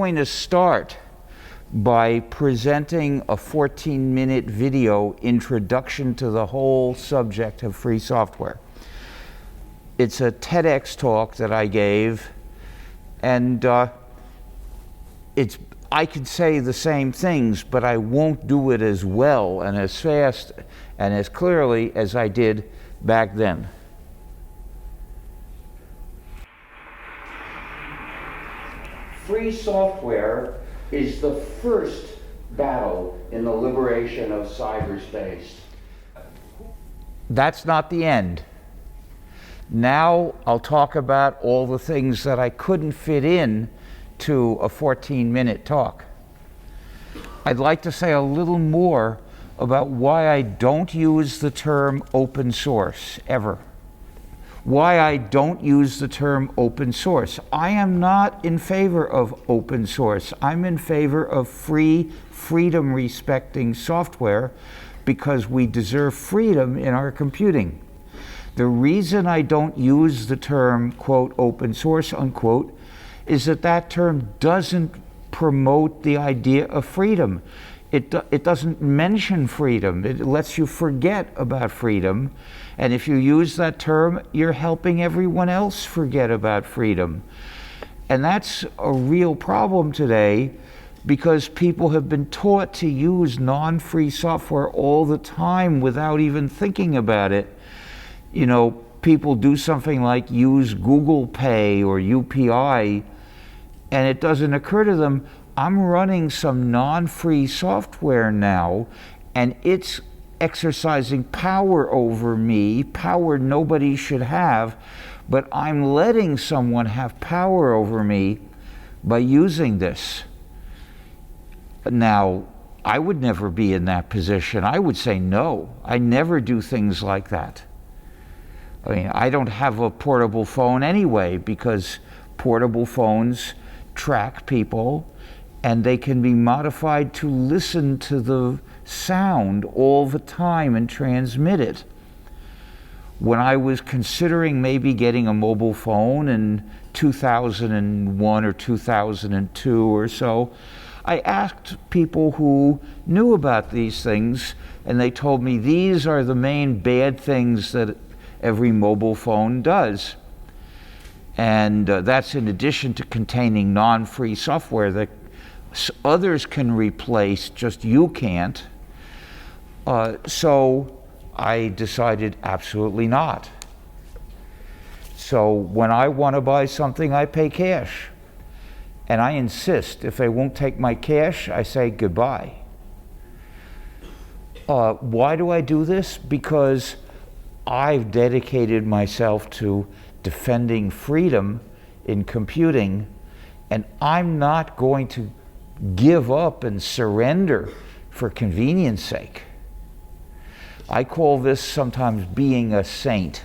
going to start by presenting a 14-minute video introduction to the whole subject of free software. It's a TEDx talk that I gave, and I could say the same things, but I won't do it as well and as fast and as clearly as I did back then. Free software is the first battle in the liberation of cyberspace. That's not the end. Now I'll talk about all the things that I couldn't fit in to a 14-minute talk. I'd like to say a little more about why I don't use the term open source ever. Why I don't use the term open source. I am not in favor of open source. I'm in favor of free, freedom-respecting software because we deserve freedom in our computing. The reason I don't use the term, quote, open source, unquote, is that term doesn't promote the idea of freedom. It doesn't mention freedom. It lets you forget about freedom. And if you use that term, you're helping everyone else forget about freedom. And that's a real problem today because people have been taught to use non-free software all the time without even thinking about it. You know, people do something like use Google Pay or UPI, and it doesn't occur to them, I'm running some non-free software now, and it's exercising power over me, power nobody should have, but I'm letting someone have power over me by using this. Now, I would never be in that position. I would say no. I never do things like that. I mean, I don't have a portable phone anyway because portable phones track people and they can be modified to listen to the sound all the time and transmit it. When I was considering maybe getting a mobile phone in 2001 or 2002 or so, I asked people who knew about these things, and they told me these are the main bad things that every mobile phone does. And that's in addition to containing non-free software that others can replace, just you can't. So I decided absolutely not. So when I want to buy something, I pay cash. And I insist, if they won't take my cash, I say goodbye. Why do I do this? Because I've dedicated myself to defending freedom in computing, and I'm not going to give up and surrender for convenience sake. I call this sometimes being a saint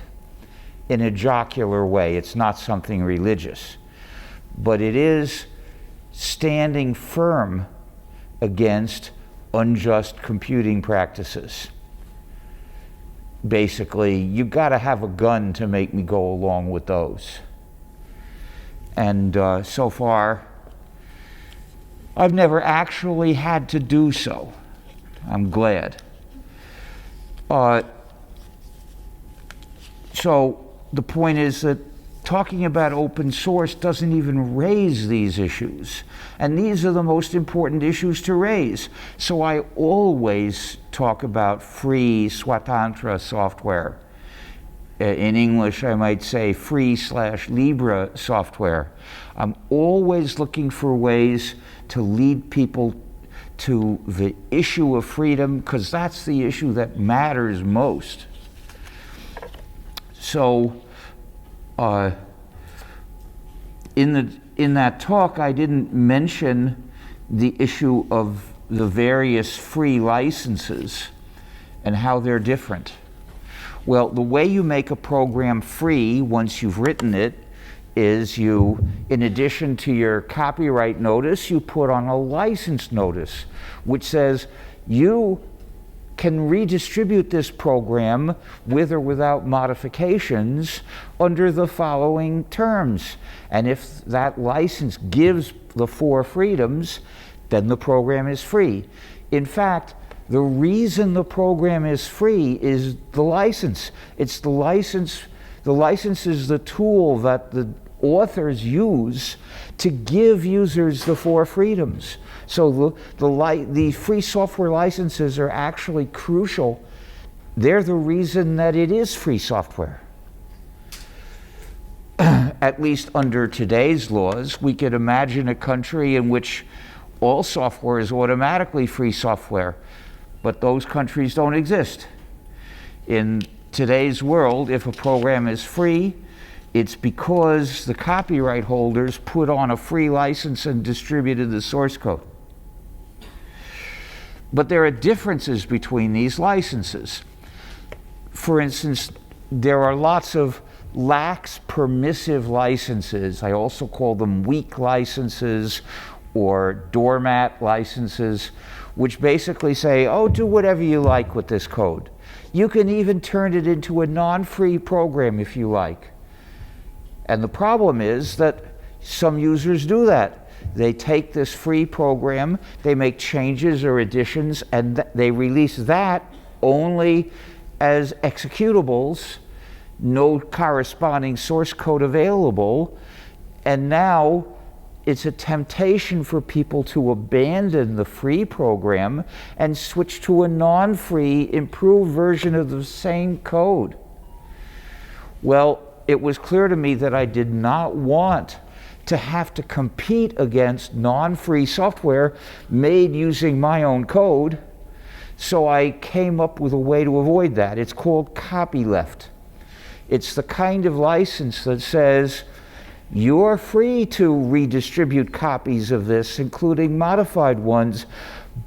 in a jocular way. It's not something religious, but it is standing firm against unjust computing practices. Basically, you got to have a gun to make me go along with those. And so far, I've never actually had to do so. I'm glad. So the point is that talking about open source doesn't even raise these issues. And these are the most important issues to raise. So I always talk about free Swatantra software. In English, I might say free/Libre software. I'm always looking for ways to lead people to the issue of freedom, because that's the issue that matters most. So, in that talk, I didn't mention the issue of the various free licenses and how they're different. Well, the way you make a program free once you've written it is you, in addition to your copyright notice, you put on a license notice, which says you can redistribute this program with or without modifications under the following terms. And if that license gives the 4 freedoms, then the program is free. In fact, the reason the program is free is the license. It's the license. The license is the tool that the authors use to give users the 4 freedoms. So the free software licenses are actually crucial. They're the reason that it is free software. At least under today's laws, we could imagine a country in which all software is automatically free software, but those countries don't exist. In today's world, if a program is free, it's because the copyright holders put on a free license and distributed the source code. But there are differences between these licenses. For instance, there are lots of lax permissive licenses. I also call them weak licenses or doormat licenses, which basically say, oh, do whatever you like with this code. You can even turn it into a non-free program if you like. And the problem is that some users do that. They take this free program, they make changes or additions, and they release that only as executables, no corresponding source code available, and now it's a temptation for people to abandon the free program and switch to a non-free, improved version of the same code. Well, it was clear to me that I did not want to have to compete against non-free software made using my own code, so I came up with a way to avoid that. It's called copyleft. It's the kind of license that says, you're free to redistribute copies of this, including modified ones,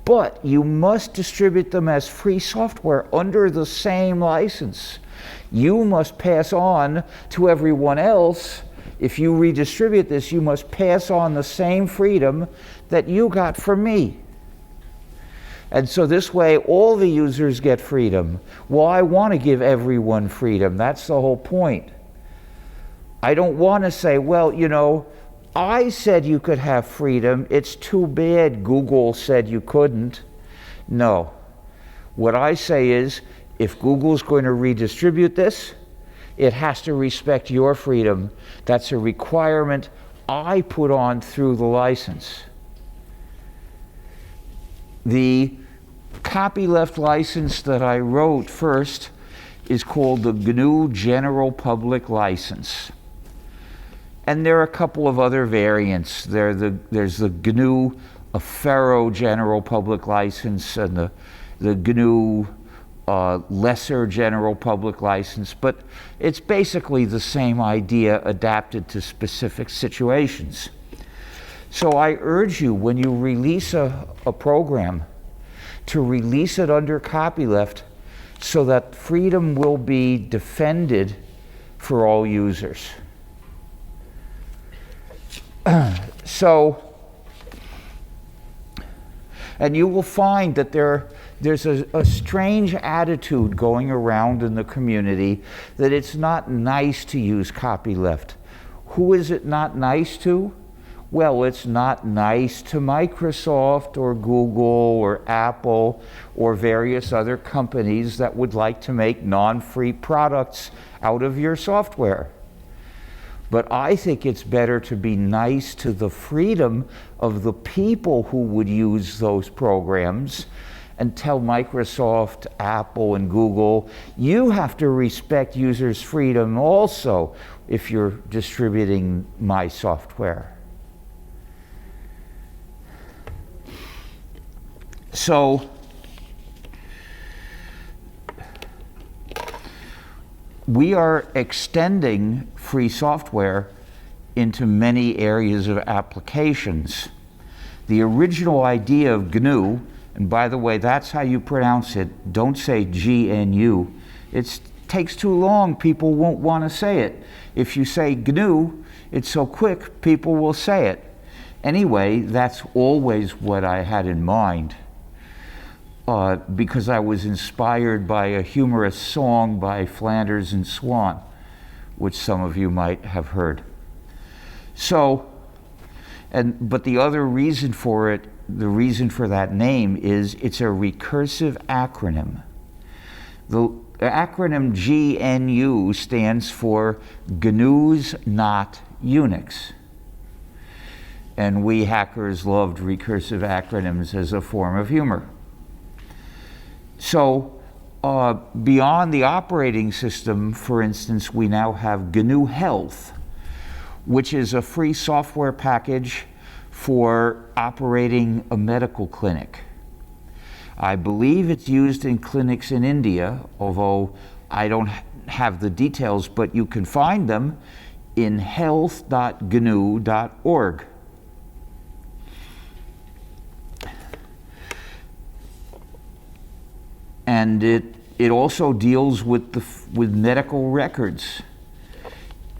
but you must distribute them as free software under the same license. You must pass on to everyone else. If you redistribute this, you must pass on the same freedom that you got from me. And so this way, all the users get freedom. Well, I want to give everyone freedom. That's the whole point. I don't want to say, well, you know, I said you could have freedom. It's too bad Google said you couldn't. No. What I say is, if Google's going to redistribute this, it has to respect your freedom. That's a requirement I put on through the license. The copyleft license that I wrote first is called the GNU General Public License. And there are a couple of other variants. There's the GNU Affero General Public License and the GNU Lesser General Public License, but it's basically the same idea adapted to specific situations. So I urge you, when you release a program, to release it under copyleft so that freedom will be defended for all users. And you will find that there's a strange attitude going around in the community that it's not nice to use copyleft. Who is it not nice to? Well, it's not nice to Microsoft or Google or Apple or various other companies that would like to make non-free products out of your software. But I think it's better to be nice to the freedom of the people who would use those programs and tell Microsoft, Apple, and Google, you have to respect users' freedom also if you're distributing my software. So, we are extending free software into many areas of applications. The original idea of GNU, and by the way, that's how you pronounce it. Don't say GNU. It takes too long. People won't want to say it. If you say GNU, it's so quick, people will say it. Anyway, that's always what I had in mind. because I was inspired by a humorous song by Flanders and Swan, which some of you might have heard. So, but the other reason for it, the reason for that name is it's a recursive acronym. The acronym GNU stands for GNU's Not Unix. And we hackers loved recursive acronyms as a form of humor. So beyond the operating system, for instance, we now have GNU Health, which is a free software package for operating a medical clinic. I believe it's used in clinics in India, although I don't have the details, but you can find them in health.gnu.org. And it also deals with medical records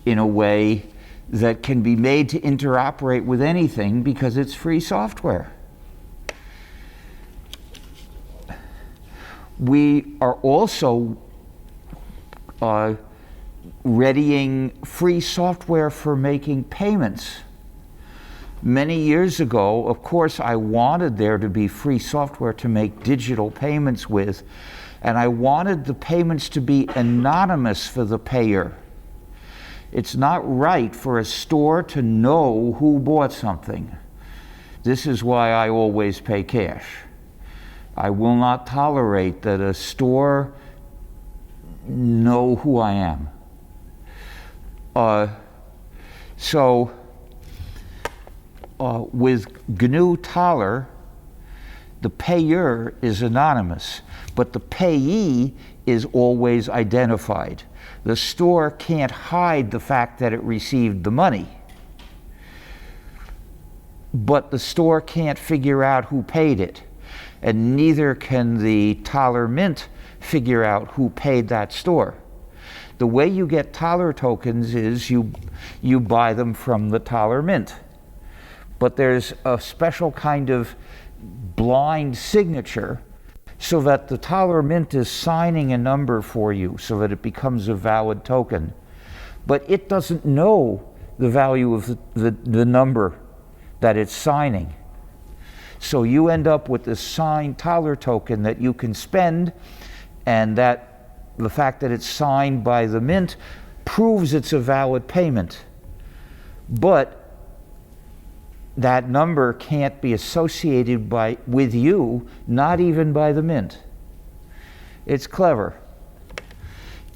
in a way that can be made to interoperate with anything because it's free software. We are also readying free software for making payments. Many years ago, of course, I wanted there to be free software to make digital payments with, and I wanted the payments to be anonymous for the payer. It's not right for a store to know who bought something. This is why I always pay cash. I will not tolerate that a store know who I am. With GNU Taler, the payer is anonymous, but the payee is always identified. The store can't hide the fact that it received the money, but the store can't figure out who paid it, and neither can the Taler Mint figure out who paid that store. The way you get Taler tokens is you buy them from the Taler Mint. But there's a special kind of blind signature so that the Taler Mint is signing a number for you so that it becomes a valid token. But it doesn't know the value of the number that it's signing. So you end up with this signed Taler token that you can spend, and that the fact that it's signed by the Mint proves it's a valid payment. But that number can't be associated with you, not even by the Mint. It's clever.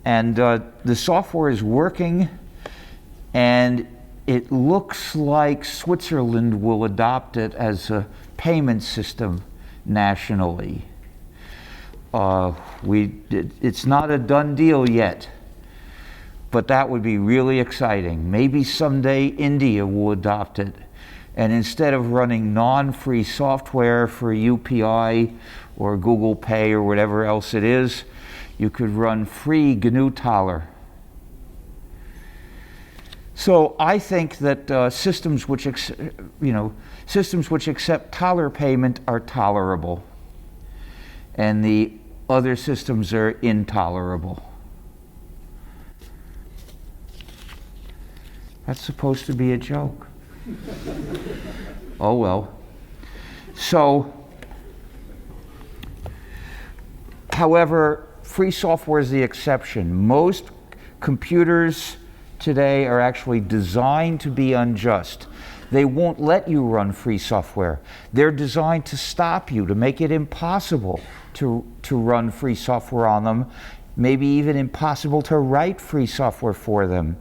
And the software is working, and it looks like Switzerland will adopt it as a payment system nationally. It's not a done deal yet, but that would be really exciting. Maybe someday India will adopt it. And instead of running non-free software for UPI or Google Pay or whatever else it is, you could run free GNU Taler. So I think that systems which accept Taler payment are tolerable, and the other systems are intolerable. That's supposed to be a joke. Oh well. So, however, free software is the exception. Most computers today are actually designed to be unjust. They won't let you run free software. They're designed to stop you, to make it impossible to run free software on them, maybe even impossible to write free software for them.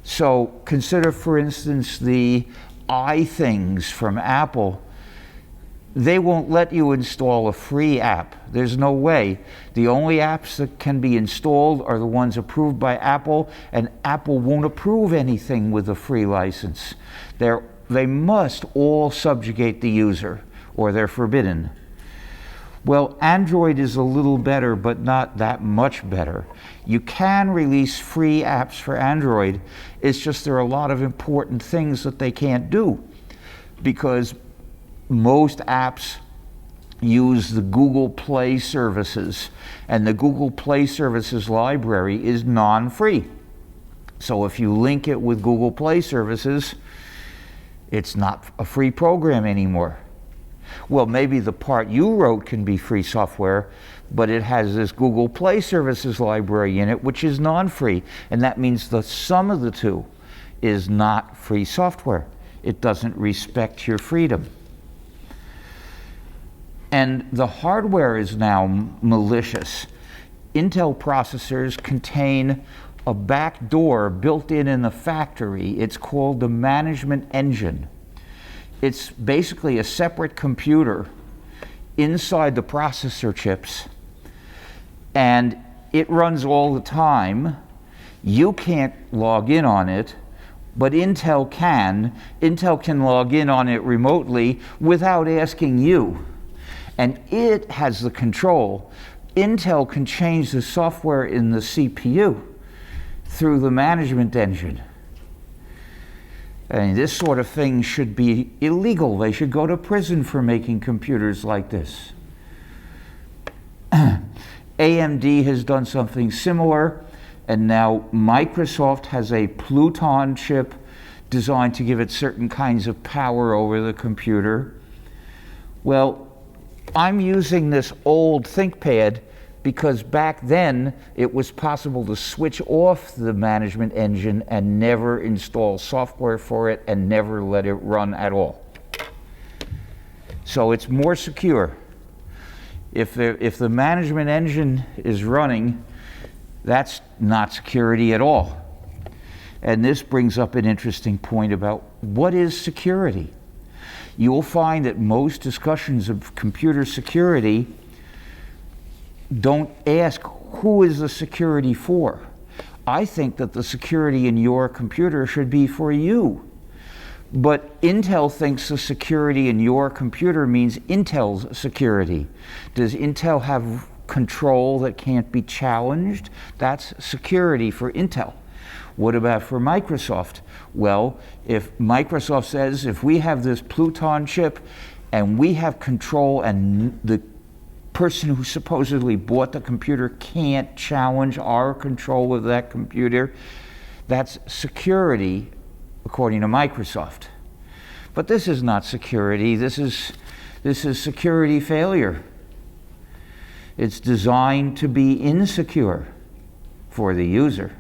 So consider, for instance, the iThings from Apple. They won't let you install a free app. There's no way. The only apps that can be installed are the ones approved by Apple, and Apple won't approve anything with a free license. They must all subjugate the user, or they're forbidden. Well, Android is a little better, but not that much better. You can release free apps for Android. It's just there are a lot of important things that they can't do, because most apps use the Google Play services, and the Google Play services library is non-free. So if you link it with Google Play services, it's not a free program anymore. Well, maybe the part you wrote can be free software, but it has this Google Play services library in it, which is non-free, and that means the sum of the two is not free software. It doesn't respect your freedom. And the hardware is now malicious. Intel processors contain a back door built in the factory. It's called the management engine. It's basically a separate computer inside the processor chips, and it runs all the time. You can't log in on it, but Intel can. Intel can log in on it remotely without asking you. And it has the control. Intel can change the software in the CPU through the management engine. And this sort of thing should be illegal. They should go to prison for making computers like this. AMD has done something similar, and now Microsoft has a Pluton chip designed to give it certain kinds of power over the computer. Well, I'm using this old ThinkPad because back then it was possible to switch off the management engine and never install software for it and never let it run at all. So it's more secure. If the management engine is running, that's not security at all. And this brings up an interesting point about what is security. You'll find that most discussions of computer security don't ask who is the security for. I think that the security in your computer should be for you. But Intel thinks the security in your computer means Intel's security. Does Intel have control that can't be challenged? That's security for Intel. What about for Microsoft? Well, if Microsoft says, if we have this Pluton chip and we have control and the person who supposedly bought the computer can't challenge our control of that computer, that's security according to Microsoft. But this is not security. This is security failure. It's designed to be insecure for the user.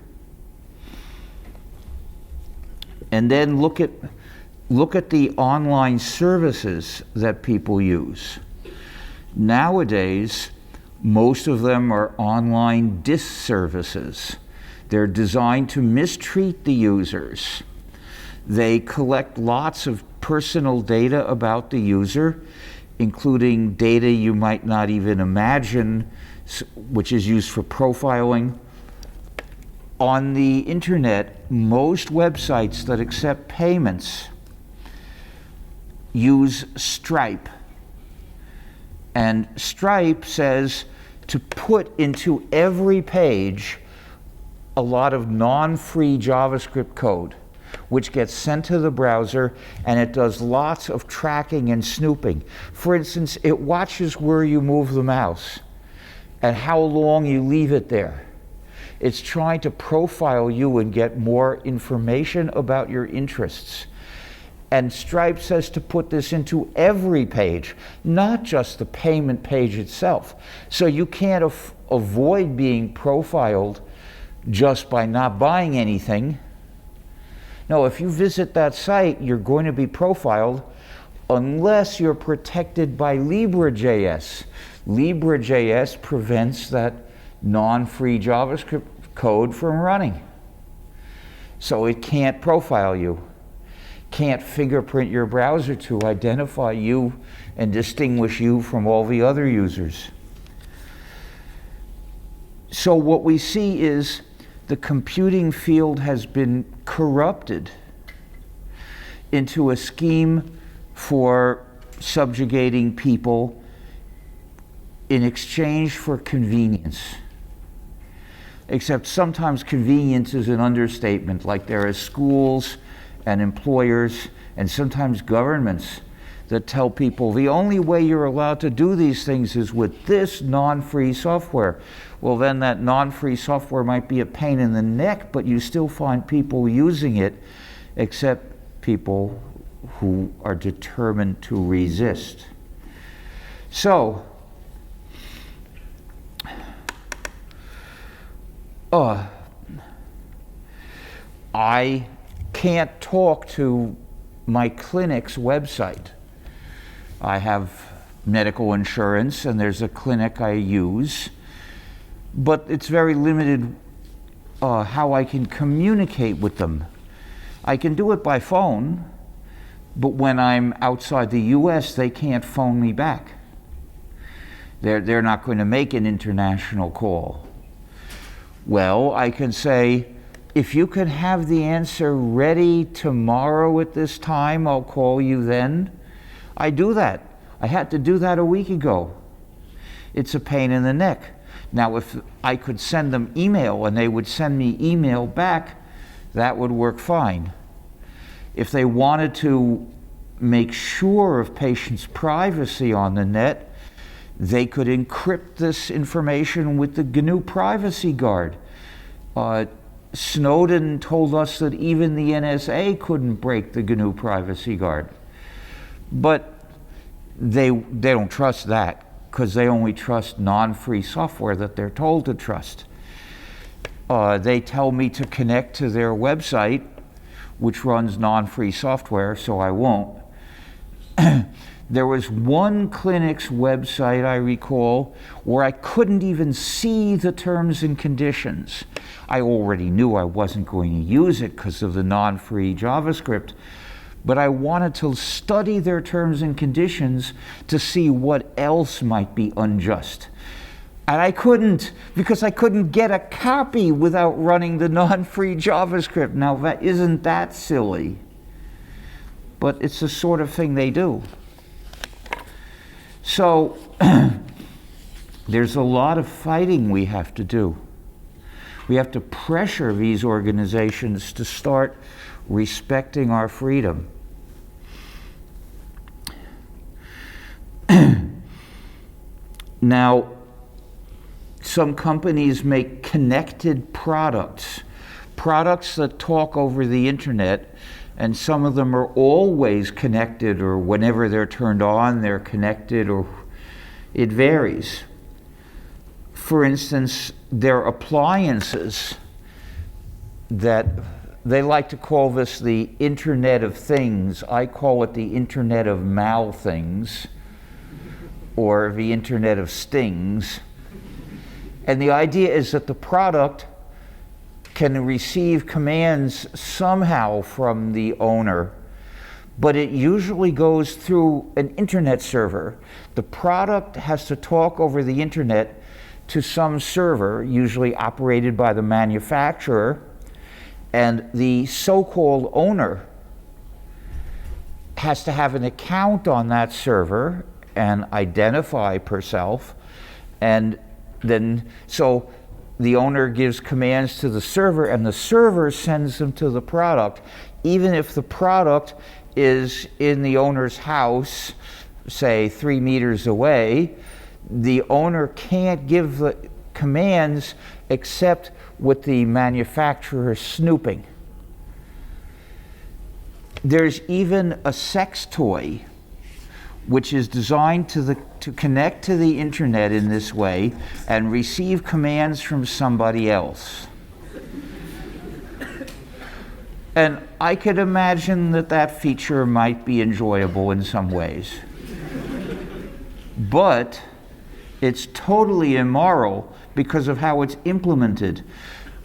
And then look at the online services that people use. Nowadays, most of them are online disservices. They're designed to mistreat the users. They collect lots of personal data about the user, including data you might not even imagine, which is used for profiling. On the internet, most websites that accept payments use Stripe. And Stripe says to put into every page a lot of non-free JavaScript code, which gets sent to the browser, and it does lots of tracking and snooping. For instance, it watches where you move the mouse and how long you leave it there. It's trying to profile you and get more information about your interests. And Stripe says to put this into every page, not just the payment page itself. So you can't avoid being profiled just by not buying anything. No, if you visit that site, you're going to be profiled unless you're protected by LibreJS. LibreJS prevents that non-free JavaScript code from running. So it can't profile you, can't fingerprint your browser to identify you and distinguish you from all the other users. So what we see is the computing field has been corrupted into a scheme for subjugating people in exchange for convenience. Except sometimes convenience is an understatement, like there are schools and employers and sometimes governments that tell people the only way you're allowed to do these things is with this non-free software. Well, then that non-free software might be a pain in the neck, but you still find people using it, except people who are determined to resist. So, I can't talk to my clinic's website. I have medical insurance and there's a clinic I use, but it's very limited how I can communicate with them. I can do it by phone, but when I'm outside the US, they can't phone me back. They're not going to make an international call. Well, I can say, if you could have the answer ready tomorrow at this time, I'll call you then. I do that. I had to do that a week ago. It's a pain in the neck. Now, if I could send them email and they would send me email back, that would work fine. If they wanted to make sure of patients' privacy on the net, they could encrypt this information with the GNU privacy guard. Snowden told us that even the NSA couldn't break the GNU privacy guard. But they don't trust that, because they only trust non-free software that they're told to trust. They tell me to connect to their website, which runs non-free software, so I won't. There was one clinic's website, I recall, where I couldn't even see the terms and conditions. I already knew I wasn't going to use it because of the non-free JavaScript, but I wanted to study their terms and conditions to see what else might be unjust. And I couldn't, because I couldn't get a copy without running the non-free JavaScript. Now, isn't that silly? But it's the sort of thing they do. So, there's a lot of fighting we have to do. We have to pressure these organizations to start respecting our freedom. Now, some companies make connected products that talk over the internet, and some of them are always connected, or whenever they're turned on, they're connected, or it varies. For instance, there are appliances that they like to call this the Internet of Things. I call it the Internet of Mal-Things, or the Internet of Stings. And the idea is that the product can receive commands somehow from the owner, but it usually goes through an internet server. The product has to talk over the internet to some server, usually operated by the manufacturer, and the so-called owner has to have an account on that server and identify herself, and then so the owner gives commands to the server, and the server sends them to the product. Even if the product is in the owner's house, say 3 meters away, the owner can't give the commands except with the manufacturer snooping. There's even a sex toy which is designed to connect to the internet in this way and receive commands from somebody else. And I could imagine that feature might be enjoyable in some ways. But it's totally immoral because of how it's implemented.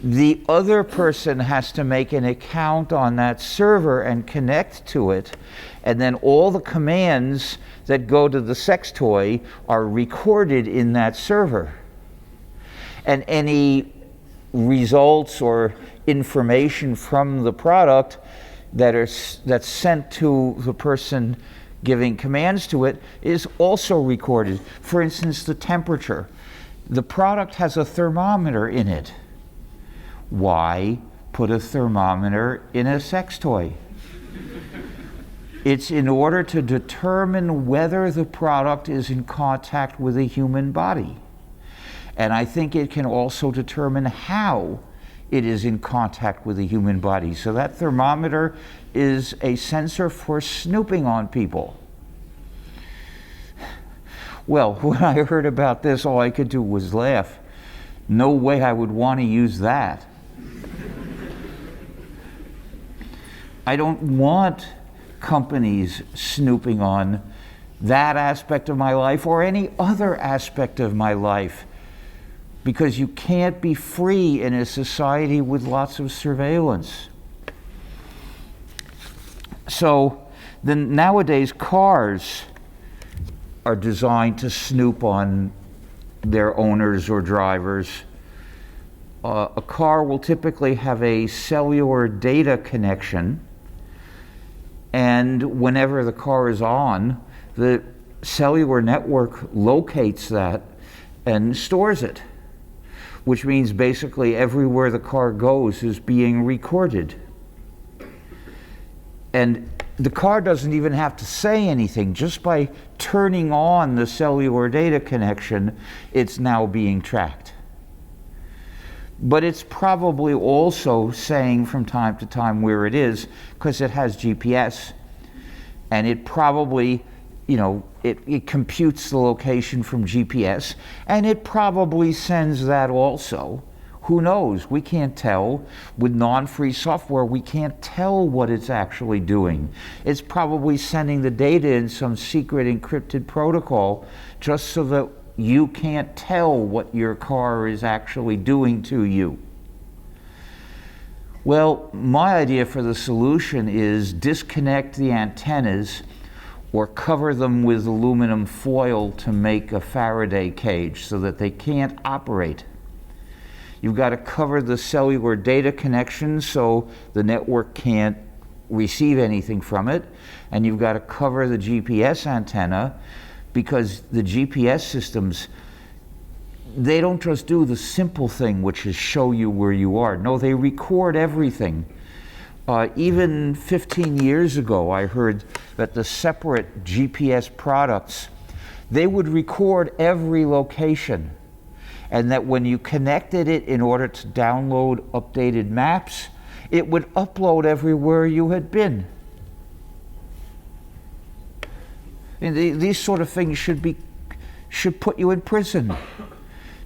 The other person has to make an account on that server and connect to it, and then all the commands that go to the sex toy are recorded in that server. And any results or information from the product that's sent to the person giving commands to it is also recorded. For instance, the temperature. The product has a thermometer in it. Why put a thermometer in a sex toy? It's in order to determine whether the product is in contact with a human body. And I think it can also determine how it is in contact with a human body. So that thermometer is a sensor for snooping on people. Well, when I heard about this, all I could do was laugh. No way I would want to use that. I don't want companies snooping on that aspect of my life or any other aspect of my life, because you can't be free in a society with lots of surveillance. So then nowadays cars are designed to snoop on their owners or drivers. A car will typically have a cellular data connection, and whenever the car is on, the cellular network locates that and stores it, which means basically everywhere the car goes is being recorded. And the car doesn't even have to say anything. Just by turning on the cellular data connection, it's now being tracked. But it's probably also saying from time to time where it is, because it has GPS, and it probably, it computes the location from GPS, and it probably sends that also. Who knows? We can't tell. With non-free software, we can't tell what it's actually doing. It's probably sending the data in some secret encrypted protocol just so that you can't tell what your car is actually doing to you. Well, my idea for the solution is disconnect the antennas or cover them with aluminum foil to make a Faraday cage so that they can't operate. You've got to cover the cellular data connection so the network can't receive anything from it, and you've got to cover the GPS antenna, because the GPS systems, they don't just do the simple thing, which is show you where you are. No, they record everything. Even 15 years ago, I heard that the separate GPS products, they would record every location, and that when you connected it in order to download updated maps, it would upload everywhere you had been. And these sort of things should put you in prison,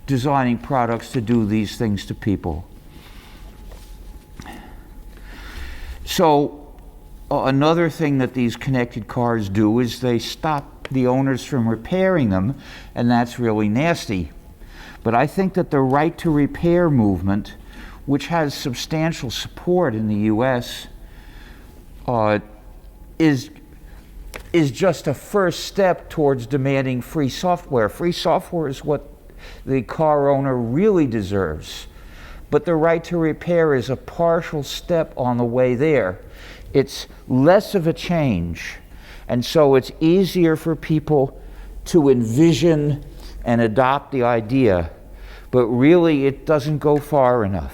designing products to do these things to people. So another thing that these connected cars do is they stop the owners from repairing them, and that's really nasty. But I think that the right to repair movement, which has substantial support in the US, is just a first step towards demanding free software. Free software is what the car owner really deserves. But the right to repair is a partial step on the way there. It's less of a change, and so it's easier for people to envision and adopt the idea, but really it doesn't go far enough.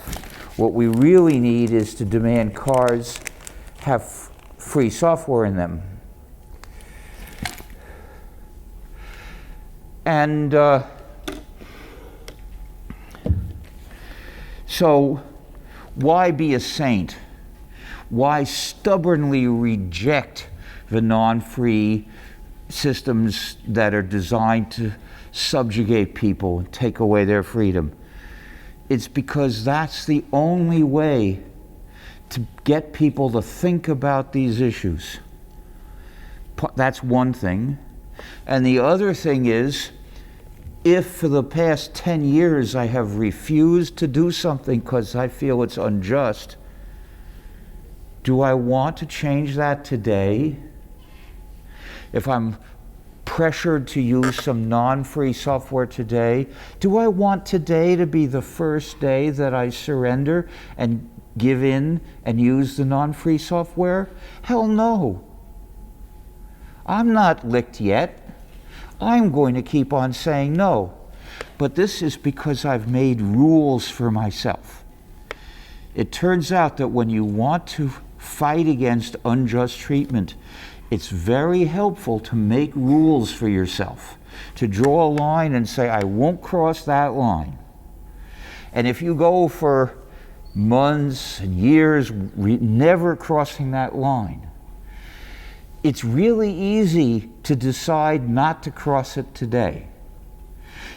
What we really need is to demand cars have free software in them. And so why be a saint? Why stubbornly reject the non-free systems that are designed to subjugate people and take away their freedom? It's because that's the only way to get people to think about these issues. That's one thing. And the other thing is, if for the past 10 years I have refused to do something because I feel it's unjust, do I want to change that today? If I'm pressured to use some non-free software today, do I want today to be the first day that I surrender and give in and use the non-free software? Hell no. I'm not licked yet. I'm going to keep on saying no. But this is because I've made rules for myself. It turns out that when you want to fight against unjust treatment, it's very helpful to make rules for yourself, to draw a line and say, I won't cross that line. And if you go for months and years never crossing that line, it's really easy to decide not to cross it today.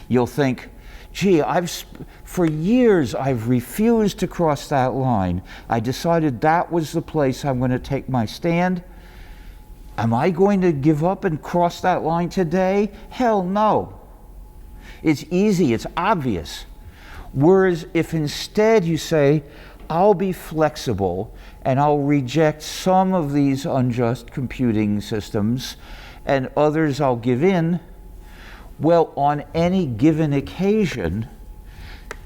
You'll think, gee, for years I've refused to cross that line. I decided that was the place I'm going to take my stand. Am I going to give up and cross that line today? Hell no. It's easy, it's obvious. Whereas if instead you say, I'll be flexible and I'll reject some of these unjust computing systems and others I'll give in, well, on any given occasion,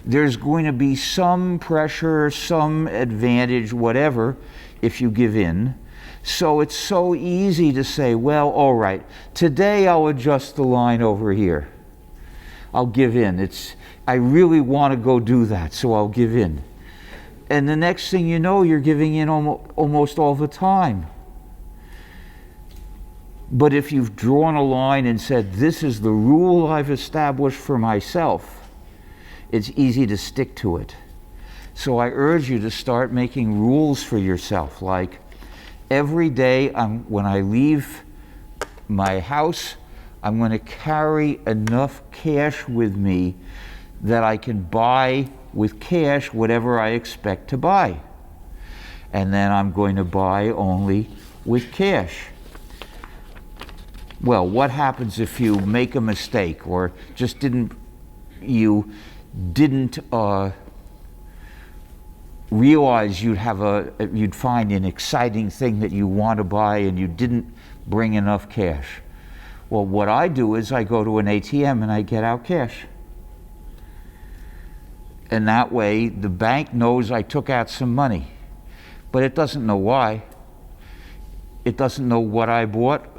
there's going to be some pressure, some advantage, whatever, if you give in. So it's so easy to say, well, all right, today I'll adjust the line over here. I'll give in. I really want to go do that, so I'll give in. And the next thing you know, you're giving in almost all the time. But if you've drawn a line and said, this is the rule I've established for myself, it's easy to stick to it. So I urge you to start making rules for yourself, like every day when I leave my house, I'm going to carry enough cash with me that I can buy with cash whatever I expect to buy. And then I'm going to buy only with cash. Well, what happens if you make a mistake or just you didn't realize you'd find an exciting thing that you want to buy and you didn't bring enough cash? Well, what I do is I go to an ATM and I get out cash. And that way the bank knows I took out some money, but it doesn't know why. It doesn't know what I bought.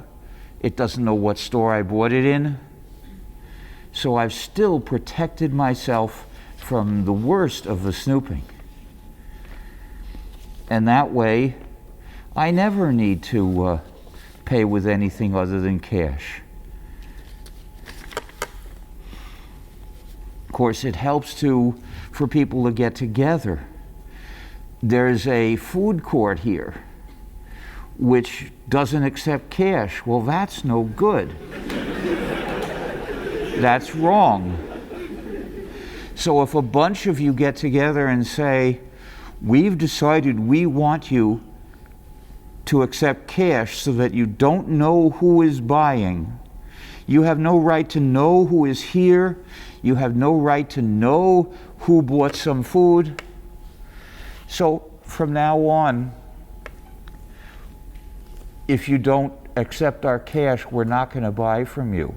It doesn't know what store I bought it in. So I've still protected myself from the worst of the snooping. And that way, I never need to pay with anything other than cash. Of course, it helps for people to get together. There's a food court here which doesn't accept cash. Well, that's no good. That's wrong. So if a bunch of you get together and say, we've decided we want you to accept cash so that you don't know who is buying. You have no right to know who is here. You have no right to know who bought some food. So from now on, if you don't accept our cash, we're not going to buy from you.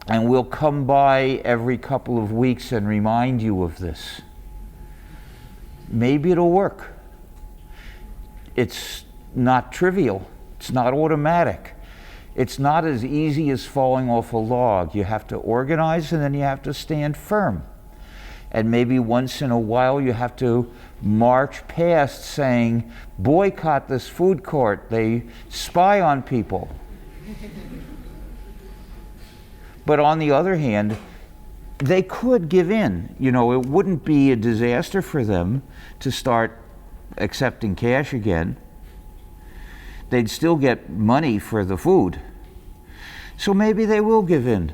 And we'll come by every couple of weeks and remind you of this. Maybe it'll work. It's not trivial. It's not automatic. It's not as easy as falling off a log. You have to organize and then you have to stand firm. And maybe once in a while you have to march past saying, boycott this food court. They spy on people. But on the other hand, they could give in. You know, it wouldn't be a disaster for them to start accepting cash again. They'd still get money for the food. So maybe they will give in.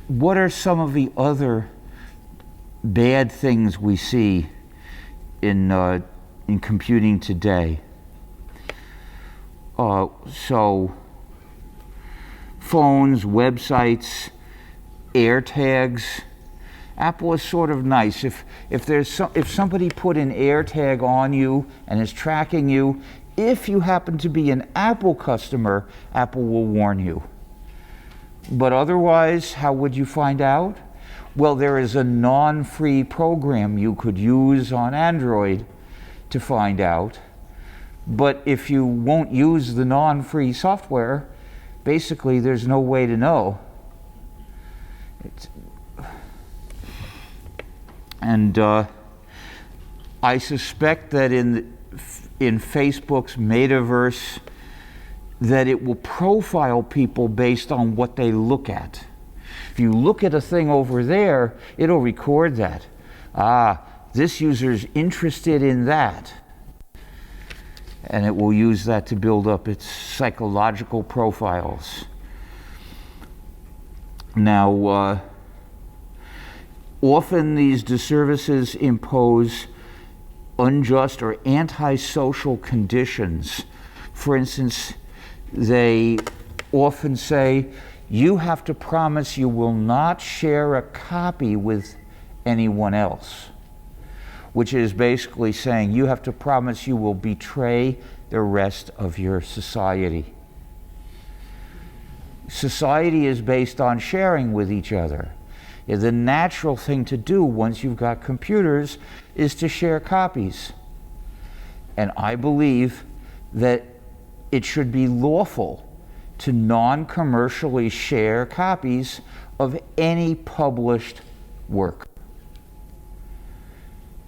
What are some of the other bad things we see in computing today? So phones, websites, AirTags. Apple is sort of nice. If somebody put an AirTag on you and is tracking you, if you happen to be an Apple customer, Apple will warn you. But otherwise, how would you find out? Well, there is a non-free program you could use on Android to find out. But if you won't use the non-free software, basically there's no way to know. I suspect that in Facebook's metaverse, that it will profile people based on what they look at. If you look at a thing over there, it'll record that. This user's interested in that. And it will use that to build up its psychological profiles. Now, often these disservices impose unjust or antisocial conditions. For instance, they often say, you have to promise you will not share a copy with anyone else, which is basically saying you have to promise you will betray the rest of your society. Society is based on sharing with each other. The natural thing to do once you've got computers is to share copies. And I believe that it should be lawful to non-commercially share copies of any published work.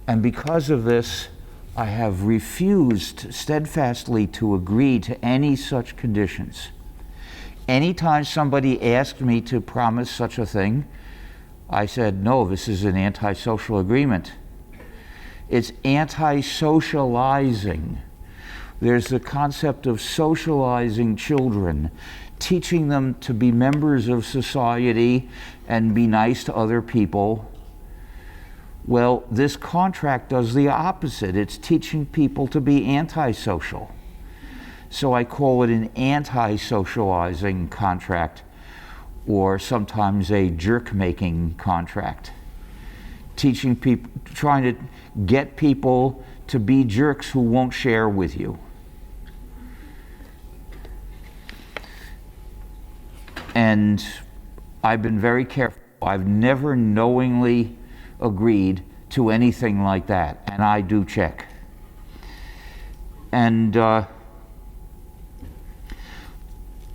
And because of this, I have refused steadfastly to agree to any such conditions. Anytime somebody asked me to promise such a thing, I said, no, this is an antisocial agreement. It's anti-socializing. There's the concept of socializing children, teaching them to be members of society and be nice to other people. Well, this contract does the opposite. It's teaching people to be antisocial. So I call it an anti-socializing contract, or sometimes a jerk-making contract. Teaching people, trying to get people to be jerks who won't share with you. And I've been very careful. I've never knowingly agreed to anything like that, and I do check. And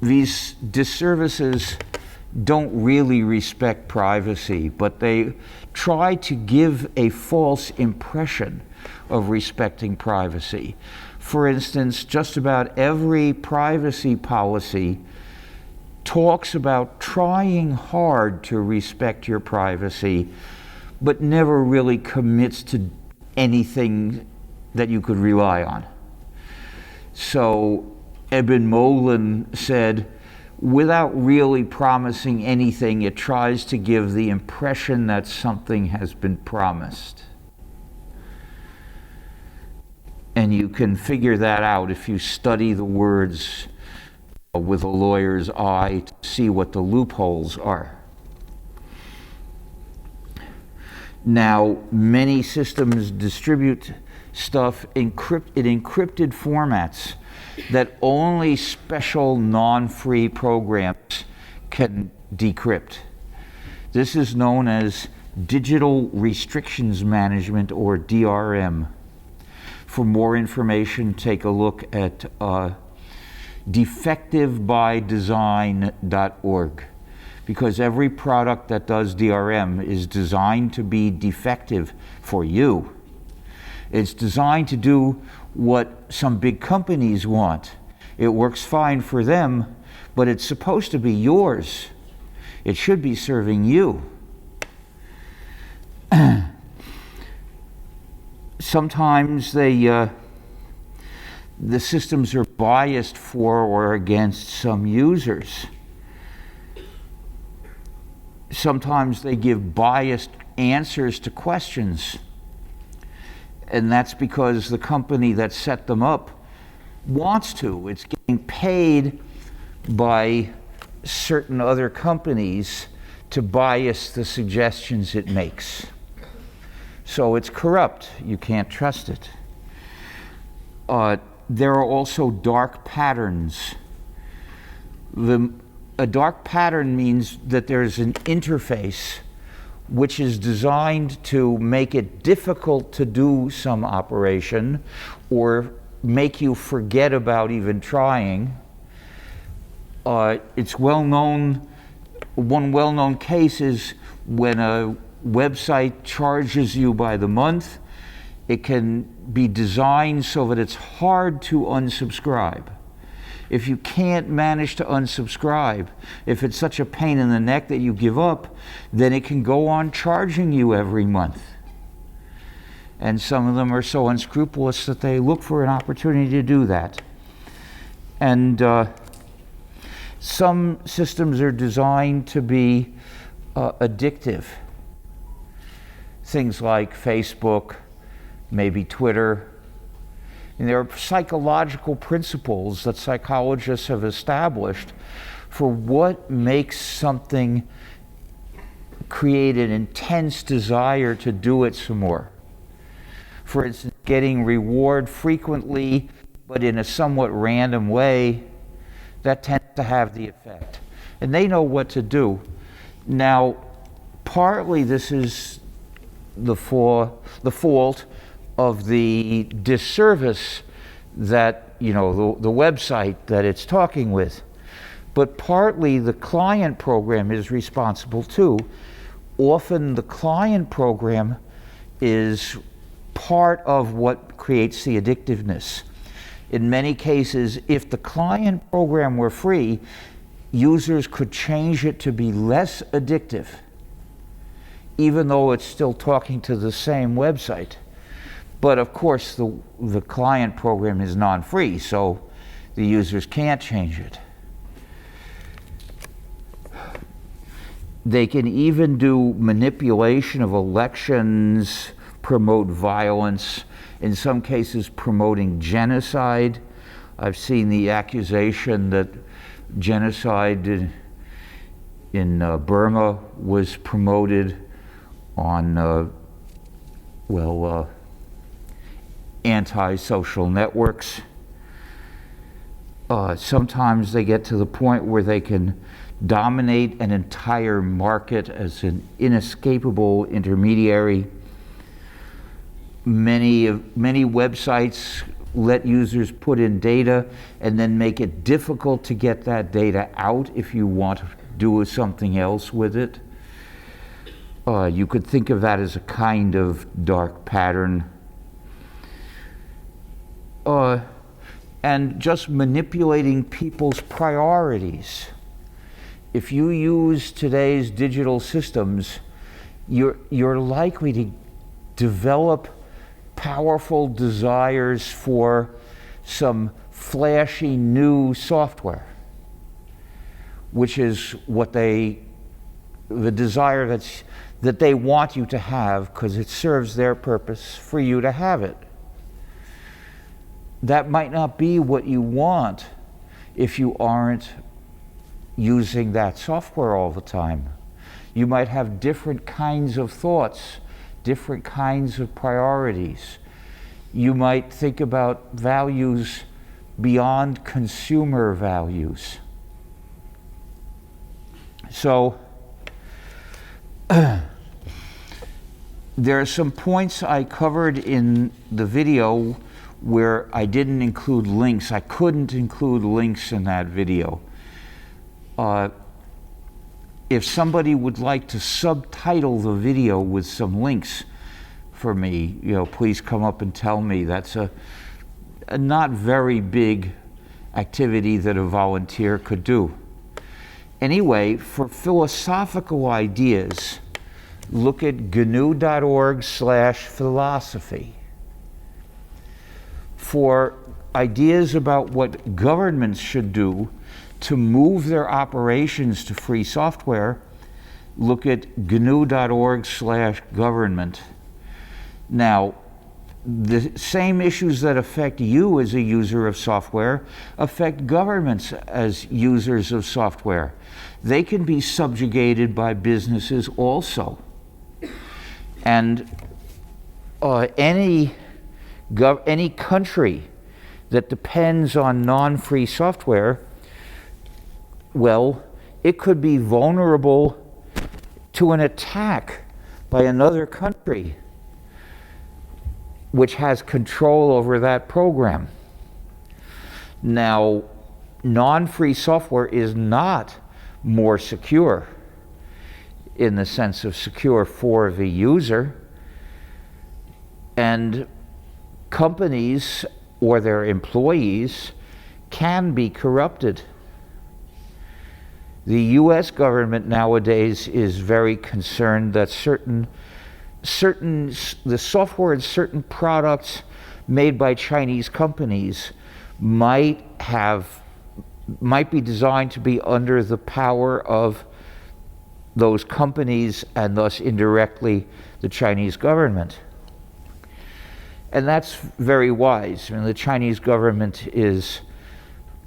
these disservices don't really respect privacy, but they try to give a false impression of respecting privacy. For instance, just about every privacy policy talks about trying hard to respect your privacy, but never really commits to anything that you could rely on. So Eben Molin said, without really promising anything, it tries to give the impression that something has been promised. And you can figure that out if you study the words with a lawyer's eye to see what the loopholes are. Now, many systems distribute stuff in encrypted formats that only special non-free programs can decrypt. This is known as Digital Restrictions Management, or DRM. For more information, take a look at defectivebydesign.org, because every product that does DRM is designed to be defective for you. It's designed to do what some big companies want. It works fine for them, but it's supposed to be yours. It should be serving you. Sometimes the systems are biased for or against some users. Sometimes they give biased answers to questions. And that's because the company that set them up wants to. It's getting paid by certain other companies to bias the suggestions it makes. So it's corrupt. You can't trust it. There are also dark patterns. A dark pattern means that there's an interface which is designed to make it difficult to do some operation or make you forget about even trying. It's well known, one well-known case is when a website charges you by the month, it can be designed so that it's hard to unsubscribe. If you can't manage to unsubscribe, if it's such a pain in the neck that you give up, then it can go on charging you every month. And some of them are so unscrupulous that they look for an opportunity to do that. And some systems are designed to be addictive. Things like Facebook, maybe Twitter. And there are psychological principles that psychologists have established for what makes something create an intense desire to do it some more. For instance, getting reward frequently, but in a somewhat random way, that tends to have the effect. And they know what to do. Now, partly this is the fault of the disservice that, the website that it's talking with. But partly the client program is responsible too. Often the client program is part of what creates the addictiveness. In many cases, if the client program were free, users could change it to be less addictive, even though it's still talking to the same website. But of course, the client program is non-free, so the users can't change it. They can even do manipulation of elections, promote violence, in some cases promoting genocide. I've seen the accusation that genocide in Burma was promoted on, antisocial networks. Sometimes they get to the point where they can dominate an entire market as an inescapable intermediary. Many websites let users put in data and then make it difficult to get that data out if you want to do something else with it. You could think of that as a kind of dark pattern. And just manipulating people's priorities. If you use today's digital systems, you're likely to develop powerful desires for some flashy new software, which is what the desire that they want you to have because it serves their purpose for you to have it. That might not be what you want if you aren't using that software all the time. You might have different kinds of thoughts, different kinds of priorities. You might think about values beyond consumer values. So, there are some points I covered in the video where I didn't include links. I couldn't include links in that video. If somebody would like to subtitle the video with some links for me, please come up and tell me. That's a not very big activity that a volunteer could do. Anyway, for philosophical ideas, look at GNU.org/philosophy. For ideas about what governments should do to move their operations to free software, look at GNU.org/government. Now, the same issues that affect you as a user of software affect governments as users of software. They can be subjugated by businesses also. And any country that depends on non-free software, well, it could be vulnerable to an attack by another country which has control over that program. Now, non-free software is not more secure in the sense of secure for the user. And companies or their employees can be corrupted. The US government nowadays is very concerned that the software in certain products made by Chinese companies might be designed to be under the power of those companies and thus indirectly the Chinese government. And that's very wise. I mean, the Chinese government is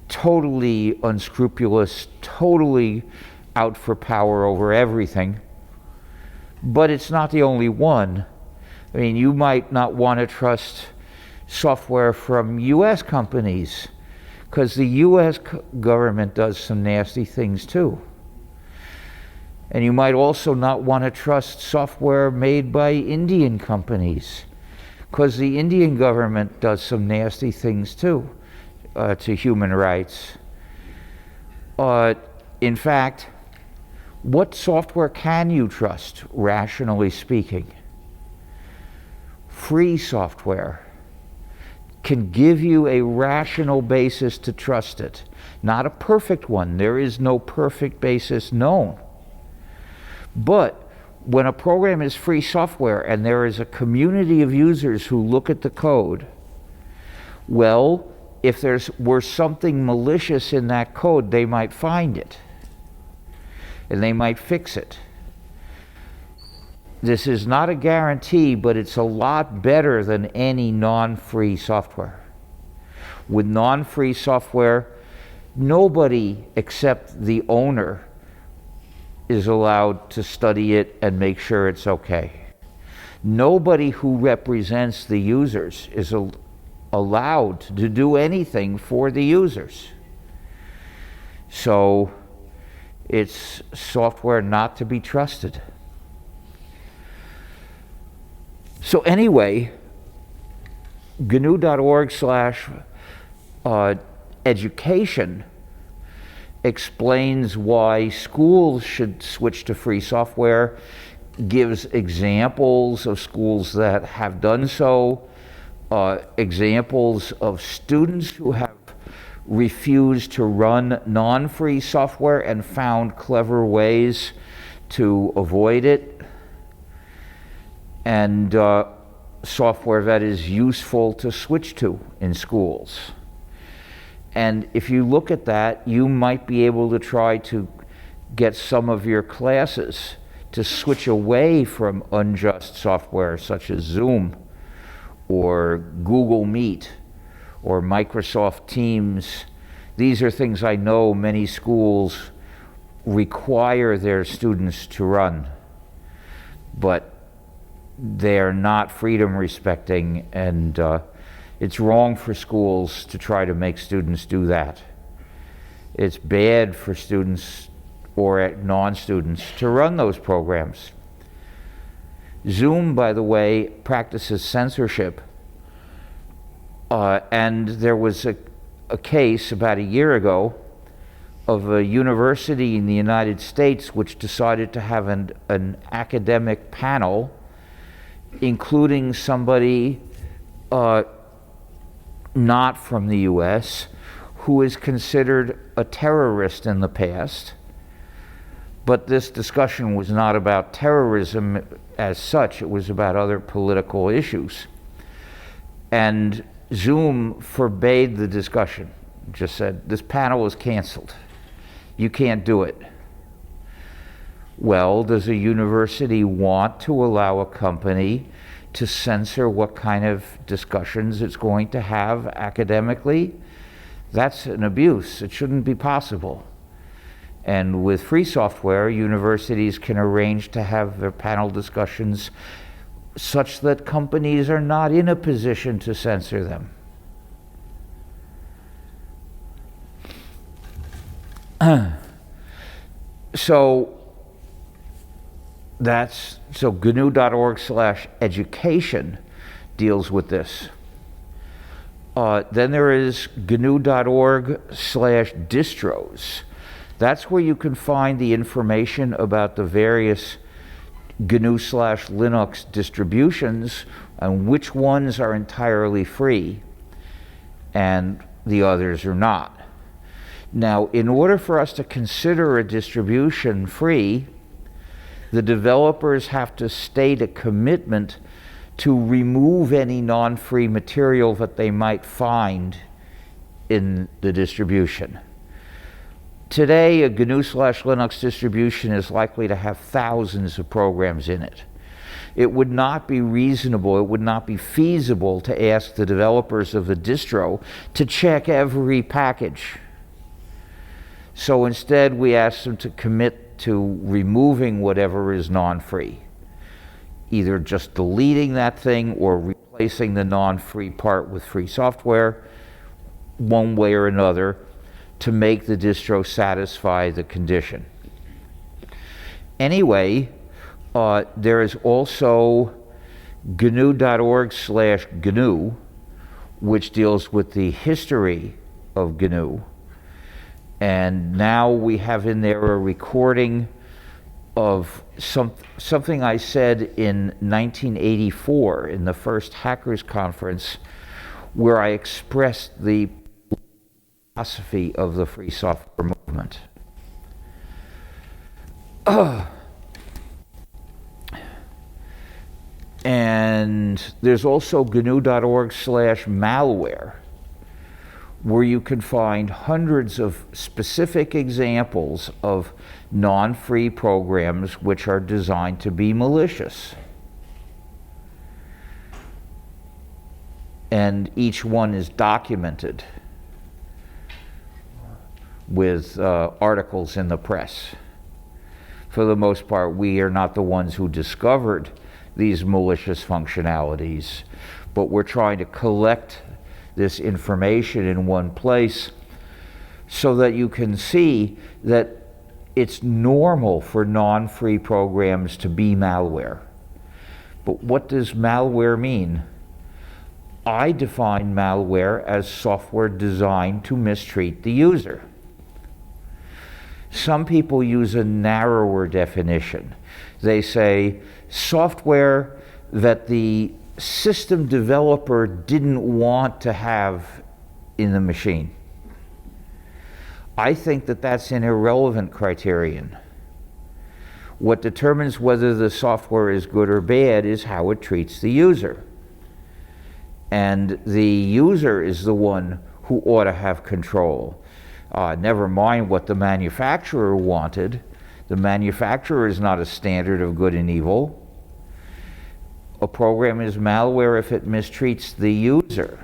totally unscrupulous, totally out for power over everything. But it's not the only one. I mean, you might not want to trust software from US companies because the US government does some nasty things too. And you might also not want to trust software made by Indian companies because the Indian government does some nasty things too to human rights. In fact, what software can you trust, rationally speaking? Free software can give you a rational basis to trust it. Not a perfect one. There is no perfect basis known. But when a program is free software and there is a community of users who look at the code, well, if were something malicious in that code, they might find it and they might fix it. This is not a guarantee, but it's a lot better than any non-free software. With non-free software, nobody except the owner is allowed to study it and make sure it's okay. Nobody who represents the users is allowed to do anything for the users. So it's software not to be trusted. So anyway, GNU.org/education explains why schools should switch to free software, gives examples of schools that have done so, examples of students who have refused to run non-free software and found clever ways to avoid it, and software that is useful to switch to in schools. And if you look at that, you might be able to try to get some of your classes to switch away from unjust software such as Zoom or Google Meet or Microsoft Teams. These are things I know many schools require their students to run, but they're not freedom respecting, and it's wrong for schools to try to make students do that. It's bad for students or non-students to run those programs. Zoom, by the way, practices censorship. And there was a case about a year ago of a university in the United States which decided to have an academic panel, including somebody not from the US, who is considered a terrorist in the past. But this discussion was not about terrorism as such, it was about other political issues. And Zoom forbade the discussion, just said, this panel is canceled. You can't do it. Well, does a university want to allow a company to censor what kind of discussions it's going to have academically? That's an abuse. It shouldn't be possible. And with free software, universities can arrange to have their panel discussions such that companies are not in a position to censor them. So GNU.org/education deals with this. Then there is GNU.org/distros. That's where you can find the information about the various GNU/Linux distributions and which ones are entirely free and the others are not. Now, in order for us to consider a distribution free, the developers have to state a commitment to remove any non-free material that they might find in the distribution. Today, a GNU/Linux distribution is likely to have thousands of programs in it. It would not be reasonable, it would not be feasible to ask the developers of the distro to check every package. So instead, we ask them to commit to removing whatever is non-free, either just deleting that thing or replacing the non-free part with free software, one way or another, to make the distro satisfy the condition. Anyway, there is also GNU.org/GNU, which deals with the history of GNU. And now we have in there a recording of something I said in 1984 in the first Hackers Conference, where I expressed the philosophy of the free software movement. And there's also GNU.org/malware, where you can find hundreds of specific examples of non-free programs which are designed to be malicious. And each one is documented with articles in the press. For the most part, we are not the ones who discovered these malicious functionalities, but we're trying to collect this information in one place so that you can see that it's normal for non-free programs to be malware. But what does malware mean? I define malware as software designed to mistreat the user. Some people use a narrower definition. They say software that the system developer didn't want to have in the machine. I think that that's an irrelevant criterion. What determines whether the software is good or bad is how it treats the user. And the user is the one who ought to have control. Never mind what the manufacturer wanted. The manufacturer is not a standard of good and evil. A program is malware if it mistreats the user.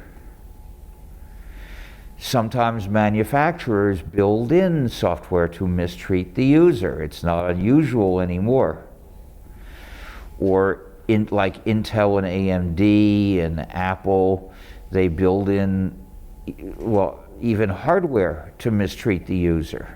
Sometimes manufacturers build in software to mistreat the user. It's not unusual anymore. Or like Intel and AMD and Apple, they build in, well, even hardware to mistreat the user.